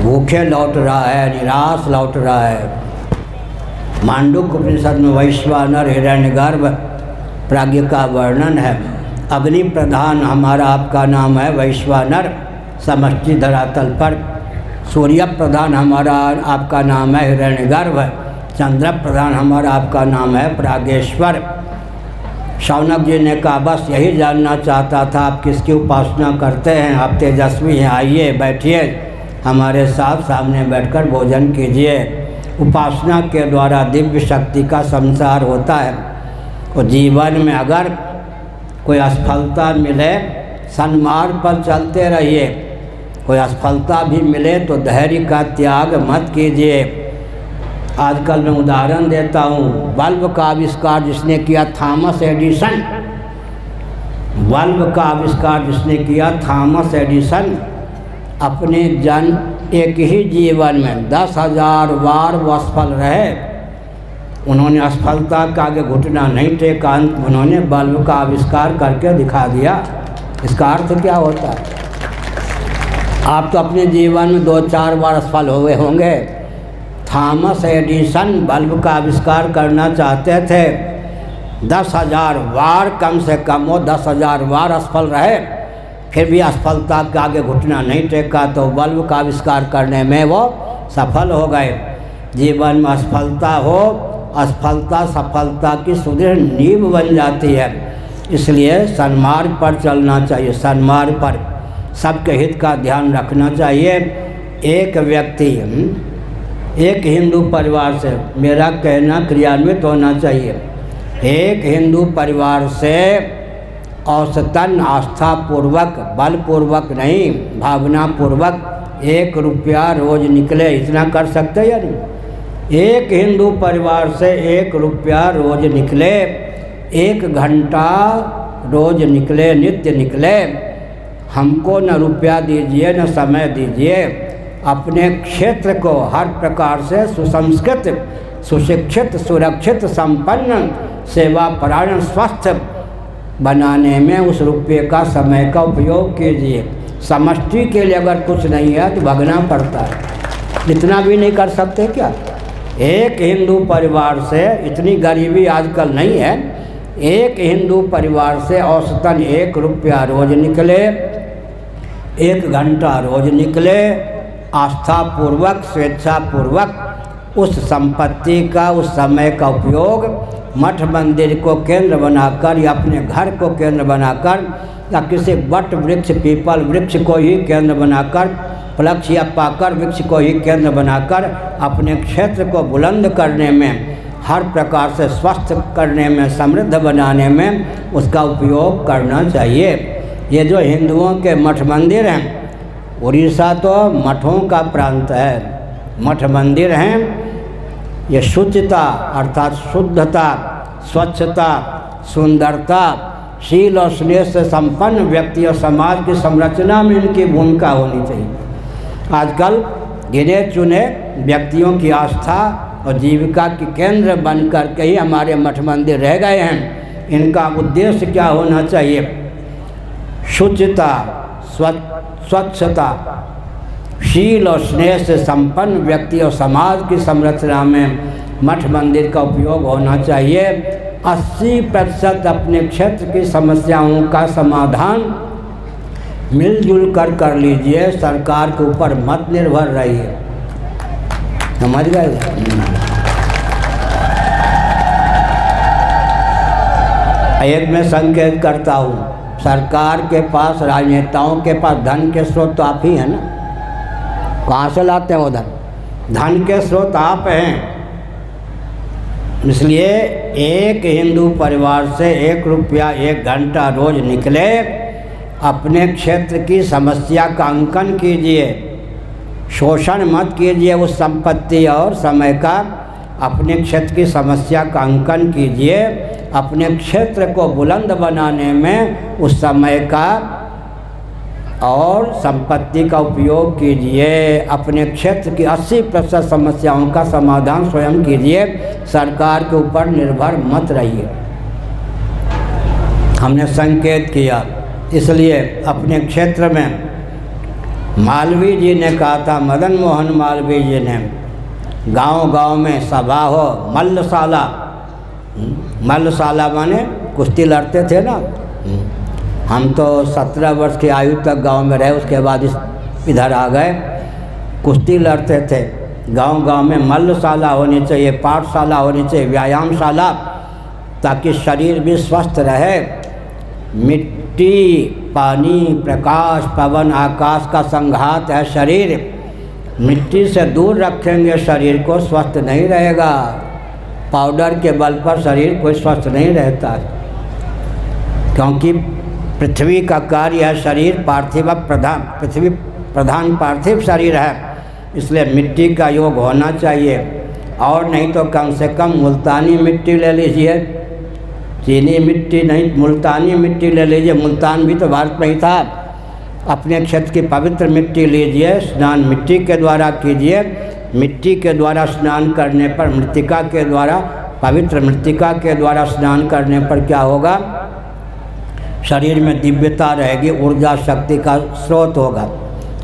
भूखे लौट रहा है, निराश लौट रहा है। मांडुक्य उपनिषद में वैश्वानर हिरण्यगर्भ प्राज्ञ का वर्णन है। अग्नि प्रधान हमारा आपका नाम है वैश्वानर समष्टि धरातल पर। सूर्य प्रधान हमारा आपका नाम है हिरण्यगर्भ। चंद्र प्रधान हमारा आपका नाम है प्रागेश्वर। शौनक जी ने कहा बस यही जानना चाहता था आप किसकी उपासना करते हैं, आप तेजस्वी हैं, आइए बैठिए हमारे साथ, सामने बैठकर भोजन कीजिए। उपासना के द्वारा दिव्य शक्ति का संसार होता है। और जीवन में अगर कोई असफलता मिले, सन्मार्ग पर चलते रहिए। कोई असफलता भी मिले तो धैर्य का त्याग मत कीजिए। आजकल मैं उदाहरण देता हूँ, बल्ब का आविष्कार जिसने किया थॉमस एडिसन, बल्ब का आविष्कार जिसने किया थॉमस एडिसन, अपने एक ही जीवन में 10,000 बार वो असफल रहे। उन्होंने असफलता का आगे घुटना नहीं टेका, उन्होंने बल्ब का आविष्कार करके दिखा दिया। इसका अर्थ क्या होता है? आप तो अपने जीवन में 2-4 बार असफल हुए होंगे। थॉमस एडिसन बल्ब का आविष्कार करना चाहते थे, 10,000 बार कम से कम वो 10,000 बार असफल रहे, फिर भी असफलता के आगे घुटना नहीं टेका तो बल्ब का आविष्कार करने में वो सफल हो गए। जीवन में असफलता हो, असफलता सफलता की सुदृढ़ नींव बन जाती है। इसलिए सन्मार्ग पर चलना चाहिए, सन्मार्ग पर सबके हित का ध्यान रखना चाहिए। एक व्यक्ति एक हिंदू परिवार से, मेरा कहना क्रियान्वित होना चाहिए, एक हिंदू परिवार से औसतन आस्थापूर्वक, बलपूर्वक नहीं, भावनापूर्वक 1 रुपया रोज निकले, इतना कर सकते या नहीं? एक हिंदू परिवार से 1 रुपया रोज निकले, 1 घंटा रोज निकले, नित्य निकले। हमको न रुपया दीजिए न समय दीजिए, अपने क्षेत्र को हर प्रकार से सुसंस्कृत, सुशिक्षित, सुरक्षित, संपन्न, सेवापरायण, स्वस्थ बनाने में उस रुपये का, समय का उपयोग कीजिए। समष्टि के लिए अगर कुछ नहीं है तो भगना पड़ता है। इतना भी नहीं कर सकते क्या? एक हिंदू परिवार से, इतनी गरीबी आजकल नहीं है, एक हिंदू परिवार से औसतन 1 रुपया रोज निकले, 1 घंटा रोज निकले, आस्थापूर्वक, स्वेच्छापूर्वक उस संपत्ति का, उस समय का उपयोग मठ मंदिर को केंद्र बनाकर या अपने घर को केंद्र बनाकर या किसी वट वृक्ष, पीपल वृक्ष को ही केंद्र बनाकर, पलक्ष या पाकर वृक्ष को ही केंद्र बनाकर अपने क्षेत्र को बुलंद करने में, हर प्रकार से स्वस्थ करने में, समृद्ध बनाने में उसका उपयोग करना चाहिए। ये जो हिंदुओं के मठ मंदिर हैं, उड़ीसा तो मठों का प्रांत है, मठ मंदिर हैं। ये शुचिता अर्थात शुद्धता, स्वच्छता, सुंदरता, शील और स्नेह से संपन्न व्यक्ति और समाज की संरचना में इनकी भूमिका होनी चाहिए। आजकल गिने चुने व्यक्तियों की आस्था और जीविका के केंद्र बन कर के ही हमारे मठ मंदिर रह गए हैं। इनका उद्देश्य क्या होना चाहिए? शुचिता, स्वच्छता, शील और स्नेह से संपन्न व्यक्ति और समाज की संरचना में मठ मंदिर का उपयोग होना चाहिए। 80% अपने क्षेत्र की समस्याओं का समाधान मिलजुल कर लीजिए, सरकार के ऊपर मत निर्भर रहिए। समझ गए? एक मैं संकेत करता हूँ, सरकार के पास, राजनेताओं के पास धन के स्रोत तो आप ही हैं ना। कहाँ से लाते हैं वो धन? धन के स्रोत आप हैं। इसलिए एक हिंदू परिवार से 1 रुपया 1 घंटा रोज निकले, अपने क्षेत्र की समस्या का अंकन कीजिए, शोषण मत कीजिए उस संपत्ति और समय का। अपने क्षेत्र की समस्या का अंकन कीजिए, अपने क्षेत्र को बुलंद बनाने में उस समय का और संपत्ति का उपयोग कीजिए। अपने क्षेत्र की 80% समस्याओं का समाधान स्वयं कीजिए, सरकार के ऊपर निर्भर मत रहिए। हमने संकेत किया, इसलिए अपने क्षेत्र में मालवीय जी ने कहा था, मदन मोहन मालवीय जी ने, गांव-गांव में सभा हो, मल्लशाला, मल्लशाला माने कुश्ती लड़ते थे ना। हम तो 17 वर्ष की आयु तक गांव में रहे, उसके बाद इधर आ गए। कुश्ती लड़ते थे, गांव-गांव में मल्लशाला होनी चाहिए, पाठशाला होनी चाहिए, व्यायामशाला, ताकि शरीर भी स्वस्थ रहे। मिट्टी, पानी, प्रकाश, पवन, आकाश का संघात है शरीर। मिट्टी से दूर रखेंगे शरीर को, स्वस्थ नहीं रहेगा। पाउडर के बल पर शरीर कोई स्वस्थ नहीं रहता, क्योंकि पृथ्वी का कार्य है शरीर पार्थिव प्रधान, पृथ्वी प्रधान पार्थिव शरीर है, इसलिए मिट्टी का योग होना चाहिए। और नहीं तो कम से कम मुल्तानी मिट्टी ले लीजिए, चीनी मिट्टी नहीं, मुल्तानी मिट्टी ले लीजिए। मुल्तान भी तो भारत में ही था। अपने क्षेत्र की पवित्र मिट्टी लीजिए, स्नान मिट्टी के द्वारा कीजिए। मिट्टी के द्वारा स्नान करने पर, मृत्तिका के द्वारा, पवित्र मृत्तिका के द्वारा स्नान करने पर क्या होगा? शरीर में दिव्यता रहेगी, ऊर्जा शक्ति का स्रोत होगा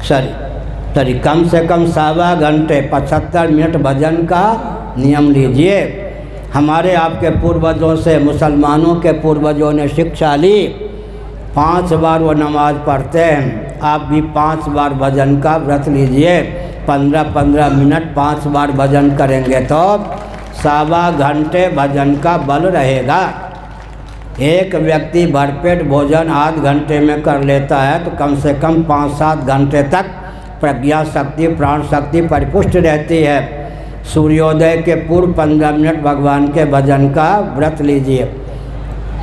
शरीर। कम से कम 1.25 घंटे 75 मिनट भजन का नियम लीजिए। हमारे आपके पूर्वजों से, मुसलमानों के पूर्वजों ने शिक्षा ली, 5 बार वो नमाज पढ़ते हैं। आप भी 5 बार भजन का व्रत लीजिए। 15-15 मिनट 5 बार भजन करेंगे तो 1.25 घंटे भजन का बल रहेगा। एक व्यक्ति भरपेट भोजन आध घंटे में कर लेता है तो कम से कम 5-7 घंटे तक प्रज्ञा शक्ति, प्राण शक्ति परिपुष्ट रहती है। सूर्योदय के पूर्व 15 मिनट भगवान के भजन का व्रत लीजिए।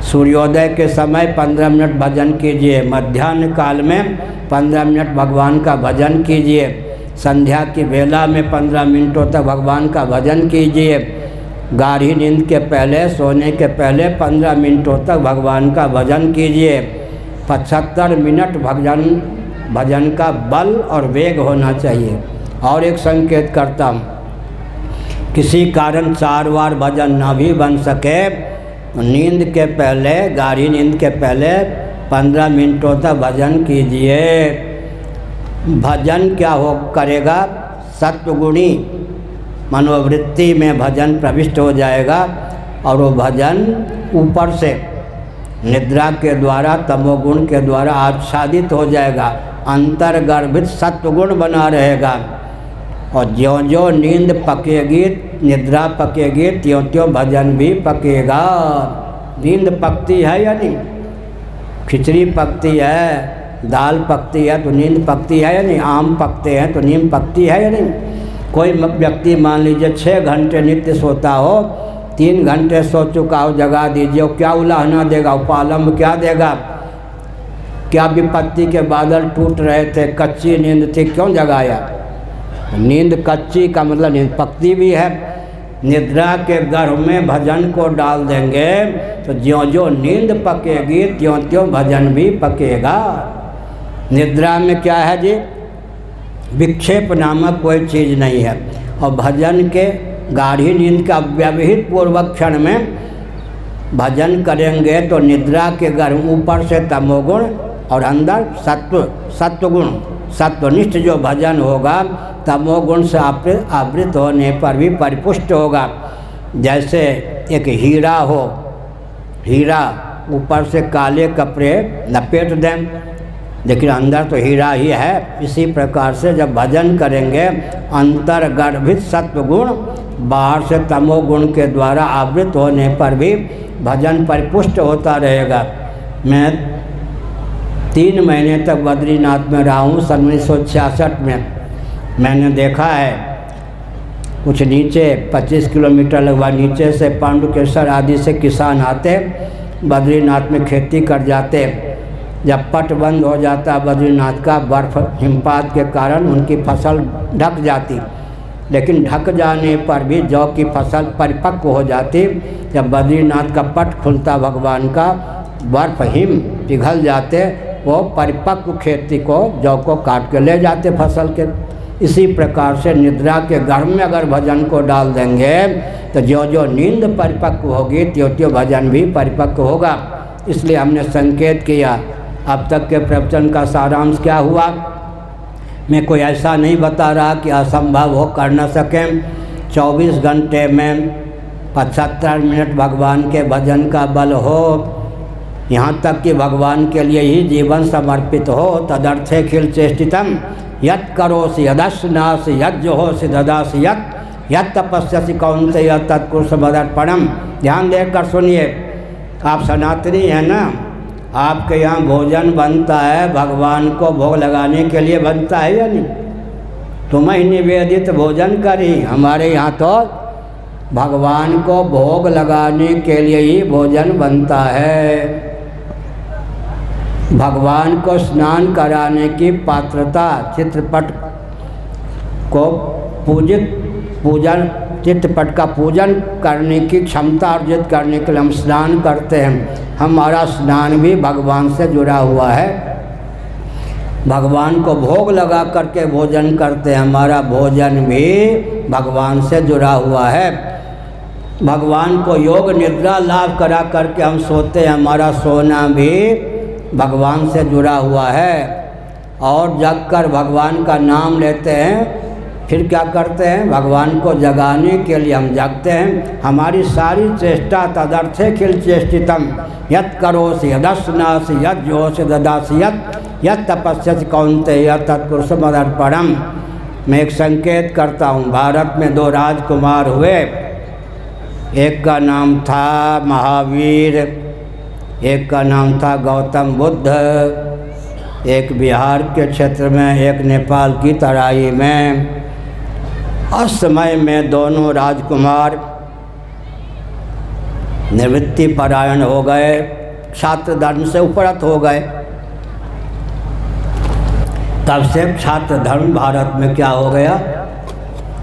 सूर्योदय के समय 15 मिनट भजन कीजिए। मध्याह्न काल में 15 मिनट भगवान का भजन कीजिए। संध्या की वेला में 15 मिनटों तक भगवान का भजन कीजिए। गाढ़ी नींद के पहले, सोने के पहले 15 मिनटों तक भगवान का भजन कीजिए। 75 मिनट भजन का बल और वेग होना चाहिए। और एक संकेत करता हूँ, किसी कारण 4 बार भजन ना भी बन सके, नींद के पहले, गाढ़ी नींद के पहले 15 मिनटों तक भजन कीजिए। भजन क्या हो करेगा? सत्वगुणी मनोवृत्ति में भजन प्रविष्ट हो जाएगा और वो भजन ऊपर से निद्रा के द्वारा, तमोगुण के द्वारा आच्छादित हो जाएगा। अंतर्गर्भित सत्वगुण बना रहेगा और ज्यों-ज्यों नींद पकेगी, निद्रा पकेगी, त्यों-त्यों भजन भी पकेगा। नींद पकती है या नहीं? खिचड़ी पकती है, दाल पकती है तो नींद पकती है या नहीं? आम पकते हैं तो नींद पकती है या नहीं? कोई व्यक्ति मान लीजिए 6 घंटे नित्य सोता हो, 3 घंटे सो चुका हो, जगा दीजिए, वो क्या उलाहना देगा? उपालंब क्या देगा? क्या विपत्ति के बादल टूट रहे थे, कच्ची नींद थी, क्यों जगाया? नींद कच्ची का मतलब नींद पकती भी है। निद्रा के गर्भ में भजन को डाल देंगे तो ज्यों-ज्यों नींद पकेगी, त्यों-त्यों भजन भी पकेगा। निद्रा में क्या है जी? विक्षेप नामक कोई चीज़ नहीं है। और भजन के गाढ़ी नींद का व्यवहित पूर्वक क्षण में भजन करेंगे तो निद्रा के गर्भ ऊपर से तमोगुण और अंदर सत्वगुण, सत्वनिष्ठ जो भजन होगा तमोगुण से आवृत होने पर भी परिपुष्ट होगा। जैसे एक हीरा हो, हीरा ऊपर से काले कपड़े लपेट दें लेकिन अंदर तो हीरा ही है। इसी प्रकार से जब भजन करेंगे अंतर्गर्भित सत्वगुण बाहर से तमोगुण के द्वारा आवृत होने पर भी भजन परिपुष्ट होता रहेगा। मैं 3 महीने तक बद्रीनाथ में रहा हूँ। सन 1966 में मैंने देखा है कुछ नीचे 25 किलोमीटर लगभग नीचे से पांडुकेश्वर आदि से किसान आते, बद्रीनाथ में खेती कर जाते। जब पट बंद हो जाता बद्रीनाथ का, बर्फ हिमपात के कारण उनकी फसल ढक जाती, लेकिन ढक जाने पर भी जौ की फसल परिपक्व हो जाती। जब बद्रीनाथ का पट खुलता भगवान का, बर्फ हिम पिघल जाते वो परिपक्व खेती को जौ को काट के ले जाते फसल के। इसी प्रकार से निद्रा के गर्भ में अगर भजन को डाल देंगे तो जो जो नींद परिपक्व होगी त्यों त्यों भजन भी परिपक्व होगा। इसलिए हमने संकेत किया। अब तक के प्रवचन का सारांश क्या हुआ? मैं कोई ऐसा नहीं बता रहा कि असंभव हो, कर न सकें। 24 घंटे में 75 मिनट भगवान के भजन का बल हो, यहाँ तक कि भगवान के लिए ही जीवन समर्पित हो। तदर्थे खिल चेष्टितम यत् करोसि यदश्नासि यज्जोहोसि ददासि यत् तपस्यसि कौन्तेय तत्कुरुष मदर्पणम। ध्यान देकर सुनिए। आप सनातनी हैं ना, आपके यहाँ भोजन बनता है, भगवान को भोग लगाने के लिए बनता है या नहीं? तुम ही निवेदित भोजन करी। हमारे यहाँ तो भगवान को भोग लगाने के लिए ही भोजन बनता है। भगवान को स्नान कराने की पात्रता, चित्रपट को पूजन चित्रपट का पूजन करने की क्षमता अर्जित करने के लिए हम स्नान करते हैं। हमारा स्नान भी भगवान से जुड़ा हुआ है। भगवान को भोग लगा करके भोजन करते हैं, हमारा भोजन भी भगवान से जुड़ा हुआ है। भगवान को योग निद्रा लाभ करा करके हम सोते हैं, हमारा सोना भी भगवान से जुड़ा हुआ है। और जग कर भगवान का नाम लेते हैं, फिर क्या करते हैं? भगवान को जगाने के लिए हम जागते हैं। हमारी सारी चेष्टा तदर्थे खिल चेष्टितम यत् करोसि यदश्नासि यज्जोहोसि ददासि यत् तपस्यसि कौन्तेय तत्कुरुष मदर्पणम। मैं एक संकेत करता हूँ। भारत में 2 राजकुमार हुए। एक का नाम था महावीर, एक का नाम था गौतम बुद्ध। एक बिहार के क्षेत्र में, एक नेपाल की तराई में। उस समय में दोनों राजकुमार निवृत्ति परायण हो गए, छात्र धर्म से उपरत हो गए। तब से छात्र धर्म भारत में क्या हो गया?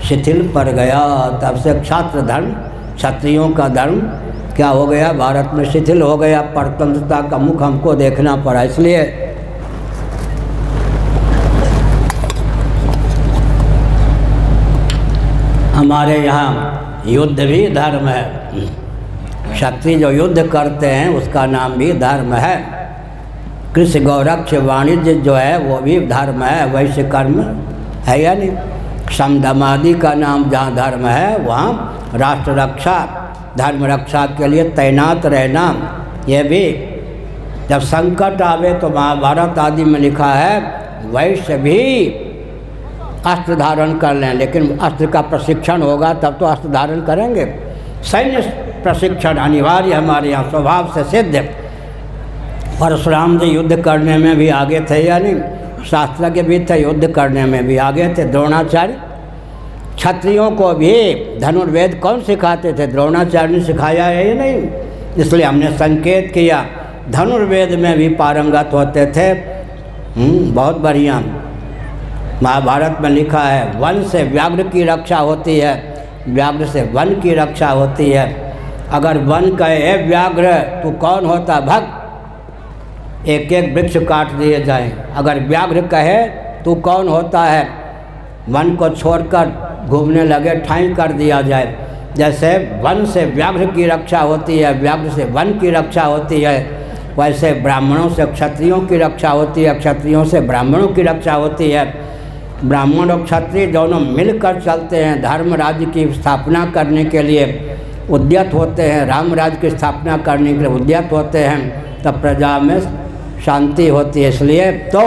शिथिल पड़ गया। तब से छात्र धर्म, क्षत्रियों का धर्म क्या हो गया? भारत में शिथिल हो गया। परतंत्रता का मुख हमको देखना पड़ा। इसलिए हमारे यहाँ युद्ध भी धर्म है। क्षत्रिय जो युद्ध करते हैं उसका नाम भी धर्म है। कृषि गौरक्ष वाणिज्य जो है वो भी धर्म है। वैश्य कर्म है या नहीं? समदमादि का नाम जहाँ धर्म है वहाँ राष्ट्र रक्षा, धर्म रक्षा के लिए तैनात रहना। ये भी जब संकट आवे तो महाभारत आदि में लिखा है वैश्य भी अस्त्र धारण कर लें, लेकिन अस्त्र का प्रशिक्षण होगा तब तो अस्त्र धारण करेंगे। सैन्य प्रशिक्षण अनिवार्य हमारे यहाँ स्वभाव से सिद्ध। परशुराम जी युद्ध करने में भी आगे थे या नहीं? शास्त्रज्ञ भी थे, युद्ध करने में भी आगे थे। द्रोणाचार्य क्षत्रियों को भी धनुर्वेद कौन सिखाते थे? द्रोणाचार्य ने सिखाया है या नहीं? इसलिए हमने संकेत किया। धनुर्वेद में भी पारंगत होते थे। बहुत बढ़िया। महाभारत में लिखा है वन से व्याघ्र की रक्षा होती है, व्याघ्र से वन की रक्षा होती है। अगर वन कहे व्याघ्र तू कौन होता भग, एक एक वृक्ष काट दिए जाएं। अगर व्याघ्र कहे तू कौन होता है, वन को छोड़कर घूमने लगे ठाई कर दिया जाए। जैसे वन से व्याघ्र की रक्षा होती है, व्याघ्र से वन की रक्षा होती है, वैसे ब्राह्मणों से क्षत्रियों की रक्षा होती है, क्षत्रियों से ब्राह्मणों की रक्षा होती है। ब्राह्मण और क्षत्रिय दोनों मिलकर चलते हैं, धर्म राज्य की स्थापना करने के लिए उद्यत होते हैं, राम राज्य की स्थापना करने के लिए उद्यत होते हैं, तब प्रजा में शांति होती है। इसलिए तो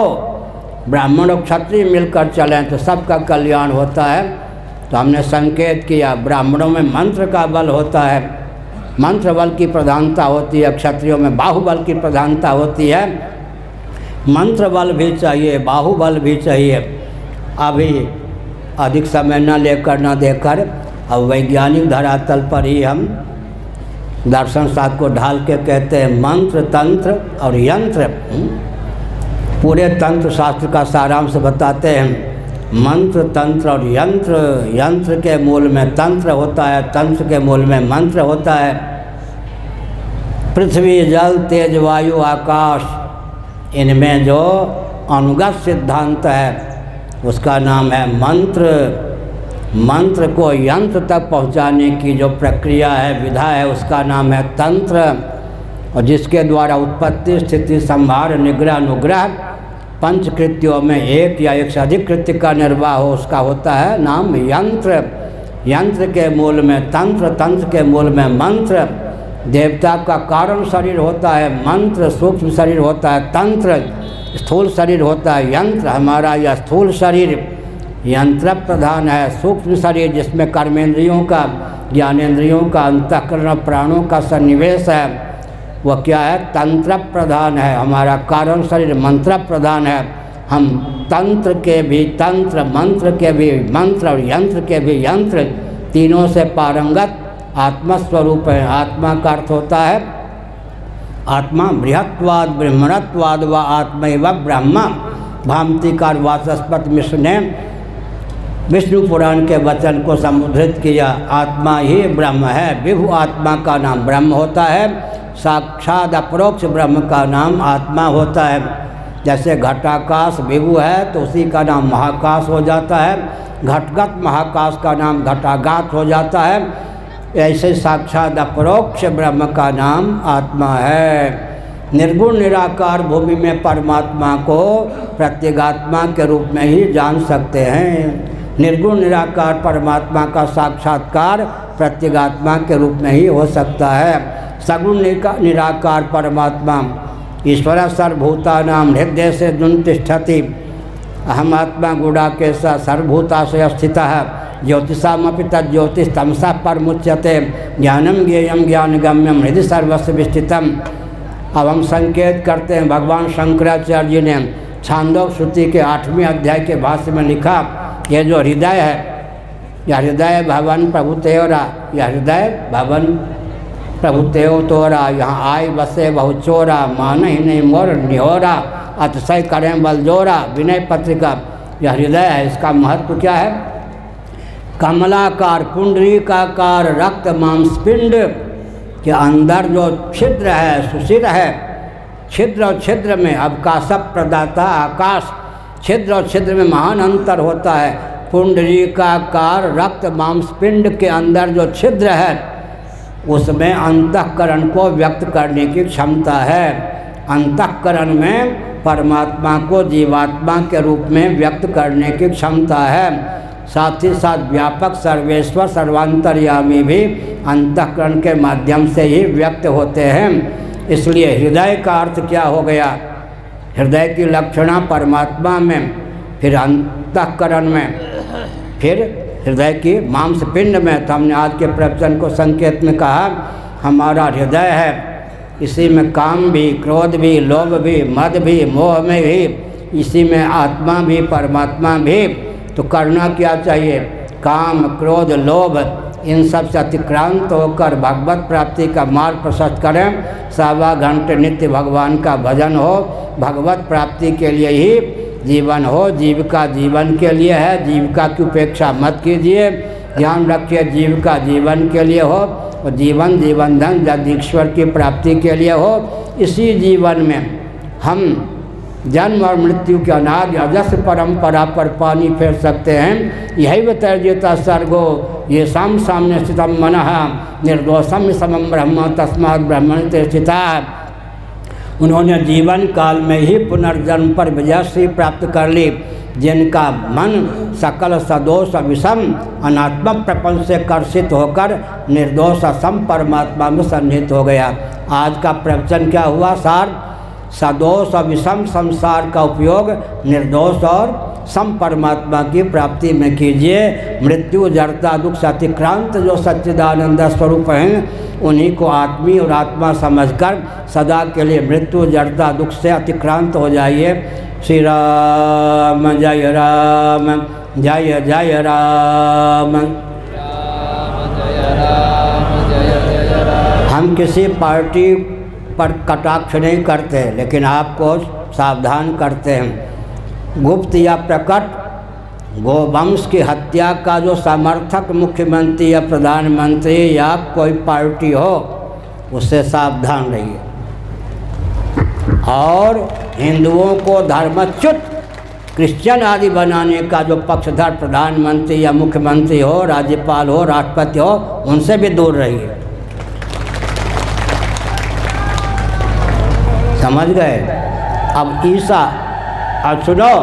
ब्राह्मण और क्षत्रिय मिलकर चलें तो सबका कल्याण होता है। तो हमने संकेत किया ब्राह्मणों में मंत्र का बल होता है, मंत्र बल की प्रधानता होती है, क्षत्रियों में बाहुबल की प्रधानता होती है। मंत्र बल भी चाहिए, बाहुबल भी चाहिए। अभी अधिक समय न लेकर न देकर अब वैज्ञानिक धरातल पर ही हम दर्शन शास्त्र को ढाल के कहते हैं मंत्र, तंत्र और यंत्र। पूरे तंत्र शास्त्र का सारांश बताते हैं। मंत्र, तंत्र और यंत्र। यंत्र के मूल में तंत्र होता है, तंत्र के मूल में मंत्र होता है। पृथ्वी, जल, तेज, वायु, आकाश इनमें जो अनुगत सिद्धांत है उसका नाम है मंत्र। मंत्र को यंत्र तक पहुंचाने की जो प्रक्रिया है, विधा है, उसका नाम है तंत्र। और जिसके द्वारा उत्पत्ति, स्थिति, संहार, निग्रह, अनुग्रह पंच कृत्यों में एक या एक से अधिक कृत्य का निर्वाह हो, उसका होता है नाम यंत्र। यंत्र के मूल में तंत्र, तंत्र के मूल में मंत्र। देवता का कारण शरीर होता है मंत्र, सूक्ष्म शरीर होता है तंत्र, स्थूल शरीर होता है यंत्र। हमारा यह स्थूल शरीर यंत्र प्रधान है। सूक्ष्म शरीर जिसमें कर्मेंद्रियों का, ज्ञानेंद्रियों का, अंतःकरण और प्राणों का सन्निवेश है, वह क्या है? तंत्र प्रधान है। हमारा कारण शरीर मंत्र प्रधान है। हम तंत्र के भी तंत्र, मंत्र के भी मंत्र और यंत्र के भी यंत्र, तीनों से पारंगत आत्मस्वरूप है। आत्मा का अर्थ होता है आत्मा बृहत्वाद ब्रह्मणत्वाद व आत्मैव ब्रह्म। भामतीकार वाचस्पति मिश्र ने विष्णु पुराण के वचन को संबोधित किया। आत्मा ही ब्रह्म है। विभु आत्मा का नाम ब्रह्म होता है। साक्षात अपरोक्ष ब्रह्म का नाम आत्मा होता है। जैसे घटाकाश विभु है तो उसी का नाम महाकाश हो जाता है। घटगत महाकाश का नाम घटागात हो जाता है। ऐसे साक्षात अपरोक्ष ब्रह्म का नाम आत्मा है। निर्गुण निराकार भूमि में परमात्मा को प्रत्यगात्मा के रूप में ही जान सकते हैं। निर्गुण निराकार परमात्मा का साक्षात्कार प्रत्यगात्मा के रूप में ही हो सकता है। सगुण निराकार परमात्मा ईश्वर सर्वभूतानां हृदय से तिष्ठति अहम आत्मा गुडाकेश सर्वभूताशय स्थितः ज्योतिषामपि तज्ज्योतिष तमसा परमुच्यते ज्ञानम ज्ञेयम ज्ञानगम्यम हृदय सर्वस्व विस्थितम। अब हम संकेत करते हैं, भगवान शंकराचार्य जी ने छांदोग्य श्रुति के 8वें अध्याय के भाष्य में लिखा, ये जो हृदय है, यह हृदय भवन प्रभु तेरा, यह हृदय भवन प्रभु तेव तोरा, यहाँ आय बसे बहु चोरा, मान ही नहीं मोर निहोरा, अतिशय करें बलजोरा। विनय पत्रिका। यह हृदय है, इसका महत्व क्या है? कमलाकार पुंडरीकाकार रक्त मांसपिंड के अंदर जो छिद्र है, सुशिर है, छिद्र और छिद्र में अवकाश प्रदाता आकाश, छिद्र और छिद्र में महान अंतर होता है। पुंडरीकाकार रक्त मांसपिंड के अंदर जो छिद्र है उसमें अंतःकरण को व्यक्त करने की क्षमता है। अंतःकरण में परमात्मा को जीवात्मा के रूप में व्यक्त करने की क्षमता है। साथ ही साथ व्यापक सर्वेश्वर सर्वांतर्यामी भी अंतःकरण के माध्यम से ही व्यक्त होते हैं। इसलिए हृदय का अर्थ क्या हो गया? हृदय की लक्षणा परमात्मा में, फिर अंतःकरण में, फिर हृदय की मांसपिंड में। तो हमने आज के प्रवचन को संकेत में कहा हमारा हृदय है, इसी में काम भी, क्रोध भी, लोभ भी, मद भी, मोह में भी, इसी में आत्मा भी, परमात्मा भी। तो करना क्या चाहिए? काम, क्रोध, लोभ इन सब से अतिक्रांत होकर भगवत प्राप्ति का मार्ग प्रशस्त करें। 7 घंटे नित्य भगवान का भजन हो, भगवत प्राप्ति के लिए ही जीवन हो। जीविका जीवन के लिए है, जीविका की उपेक्षा मत कीजिए। ध्यान रखिए जीविका जीवन के लिए हो और जीवन जीवन धन जगदीश्वर की प्राप्ति के लिए हो। इसी जीवन में हम जन्म और मृत्यु के अनादि अजस्र परंपरा पर पानी फेर सकते हैं। यही वितर्जिता सर्गो ये सामने स्थितम मनः निर्दोषम समम ब्रह्म तस्मात् ब्रह्मण ते स्थिता। उन्होंने जीवन काल में ही पुनर्जन्म पर विजयश्री प्राप्त कर ली, जिनका मन सकल सदोष विषम अनात्मक प्रपंच से कर्षित होकर निर्दोष असम परमात्मा में सन्निहित हो गया। आज का प्रवचन क्या हुआ? सार सदोष और विषम संसार का उपयोग निर्दोष और सम परमात्मा की प्राप्ति में कीजिए। मृत्यु जड़ता दुख से अतिक्रांत जो सच्चिदानंद स्वरूप हैं उन्हीं को आत्मी और आत्मा समझकर सदा के लिए मृत्यु जड़ता दुख से अतिक्रांत हो जाइए। श्री राम जय राम, जय जय राम। हम किसी पार्टी पर कटाक्ष नहीं करते, लेकिन आपको सावधान करते हैं। गुप्त या प्रकट गोवंश की हत्या का जो समर्थक मुख्यमंत्री या प्रधानमंत्री या कोई पार्टी हो, उससे सावधान रहिए। और हिंदुओं को धर्मच्युत क्रिश्चियन आदि बनाने का जो पक्षधर प्रधानमंत्री या मुख्यमंत्री हो, राज्यपाल हो, राष्ट्रपति हो, उनसे भी दूर रहिए। समझ गए? अब ईसा, अब सुनो,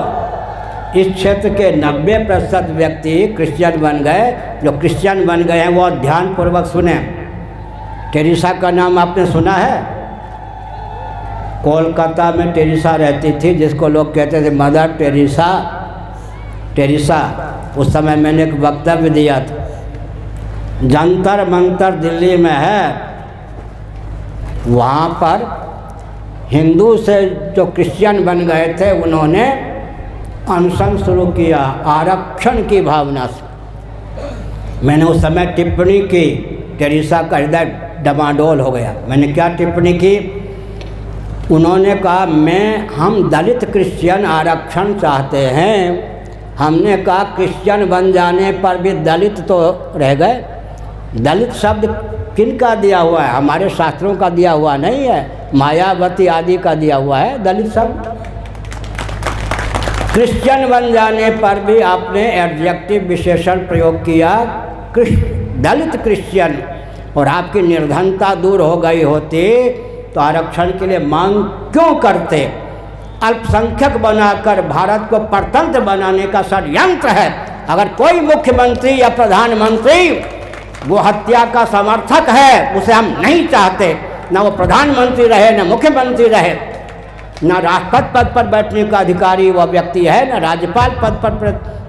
इस क्षेत्र के 90% व्यक्ति क्रिश्चियन बन गए। जो क्रिश्चियन बन गए हैं वो ध्यानपूर्वक सुने। टेरेसा का नाम आपने सुना है? कोलकाता में टेरेसा रहती थी, जिसको लोग कहते थे मदर टेरेसा। टेरेसा, उस समय मैंने एक वक्तव्य दिया था। जंतर मंतर दिल्ली में है, वहाँ पर हिंदू से जो क्रिश्चियन बन गए थे उन्होंने अनशन शुरू किया आरक्षण की भावना से। मैंने उस समय टिप्पणी की, टेरेसा का हृदय डमाडोल हो गया। मैंने क्या टिप्पणी की? उन्होंने कहा हम दलित क्रिश्चियन आरक्षण चाहते हैं। हमने कहा क्रिश्चियन बन जाने पर भी दलित तो रह गए। दलित शब्द किन का दिया हुआ है? हमारे शास्त्रों का दिया हुआ नहीं है, मायावती आदि का दिया हुआ है दलित शब्द। क्रिश्चियन बन जाने पर भी आपने एडजेक्टिव विशेषण प्रयोग किया दलित क्रिश्चियन, और आपकी निर्धनता दूर हो गई होती तो आरक्षण के लिए मांग क्यों करते? अल्पसंख्यक बनाकर भारत को परतंत्र बनाने का षड्यंत्र है। अगर कोई मुख्यमंत्री या प्रधानमंत्री वो हत्या का समर्थक है, उसे हम नहीं चाहते। ना वो प्रधानमंत्री रहे, ना मुख्यमंत्री रहे, ना राष्ट्रपति पद पर बैठने का अधिकारी वह व्यक्ति है, ना राज्यपाल पद पर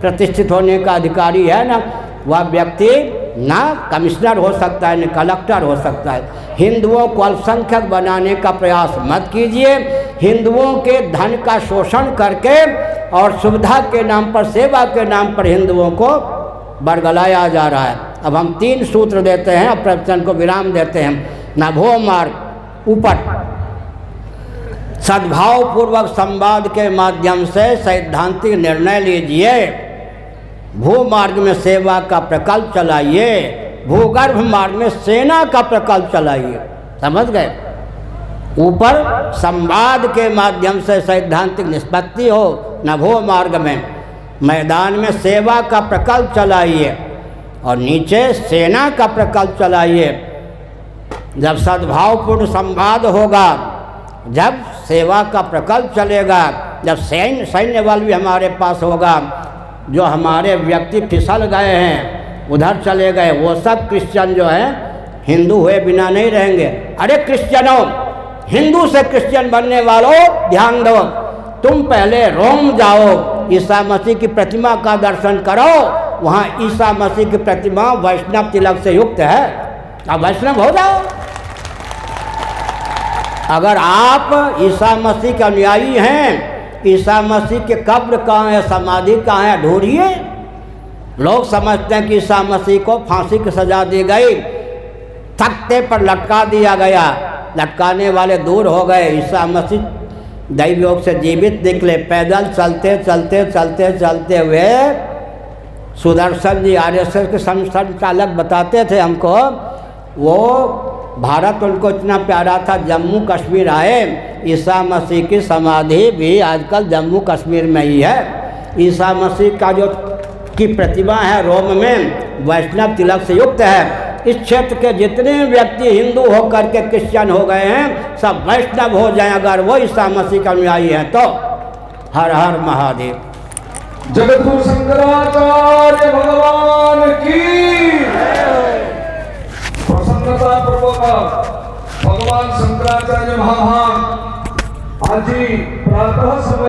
प्रतिष्ठित होने का अधिकारी है, ना वह व्यक्ति ना कमिश्नर हो सकता है, ना कलेक्टर हो सकता है। हिंदुओं को अल्पसंख्यक बनाने का प्रयास मत कीजिए। हिंदुओं के धन का शोषण करके और सुविधा के नाम पर, सेवा के नाम पर हिंदुओं को बरगलाया जा रहा है। अब हम 3 सूत्र देते हैं, अब प्रवचन को विराम देते हैं। नभो मार्ग ऊपर, सद्भाव पूर्वक संवाद के माध्यम से सैद्धांतिक निर्णय लीजिए। भूमार्ग में सेवा का प्रकल्प चलाइए, भूगर्भ मार्ग में सेना का प्रकल्प चलाइए। समझ गए? ऊपर संवाद के माध्यम से सैद्धांतिक निष्पत्ति हो, नभो मार्ग में मैदान में सेवा का प्रकल्प चलाइए, और नीचे सेना का प्रकल्प चलाइए। जब सद्भावपूर्ण संवाद होगा, जब सेवा का प्रकल्प चलेगा, जब सैन्य बल भी हमारे पास होगा, जो हमारे व्यक्ति फिसल गए हैं उधर चले गए, वो सब क्रिश्चियन जो हैं हिंदू हुए बिना नहीं रहेंगे। अरे क्रिश्चियनों, हिंदू से क्रिश्चियन बनने वालों, ध्यान दो। तुम पहले रोम जाओ, ईसा मसीह की प्रतिमा का दर्शन करो। वहाँ ईसा मसीह की प्रतिमा वैष्णव तिलक से युक्त है, आप वैष्णव हो जाओ। अगर आप ईसा मसीह के अनुयायी हैं, ईसा मसीह के कब्र कहाँ है, समाधि कहाँ है, ढूंढिए। लोग समझते हैं कि ईसा मसीह को फांसी की सजा दी गई, तख्ते पर लटका दिया गया, लटकाने वाले दूर हो गए। ईसा मसीह दैव योग से जीवित निकले, पैदल चलते चलते चलते चलते हुए। सुदर्शन जी आरएसएस के संचालक बताते थे हमको, वो भारत उनको इतना प्यारा था, जम्मू कश्मीर आए। ईसा मसीह की समाधि भी आजकल जम्मू कश्मीर में ही है। ईसा मसीह का जो की प्रतिमा है रोम में, वैष्णव तिलक से युक्त है। इस क्षेत्र के जितने व्यक्ति हिंदू होकर के क्रिश्चियन हो गए हैं, सब वैष्णव हो जाएं अगर वो ईसा मसीह का अनुयायी हैं तो। हर हर महादेव। जगद्गुरु शंकराचार्य भगवान की प्रसन्नता पूर्वक भगवान शंकराचार्य महाभाग आज प्रातः समय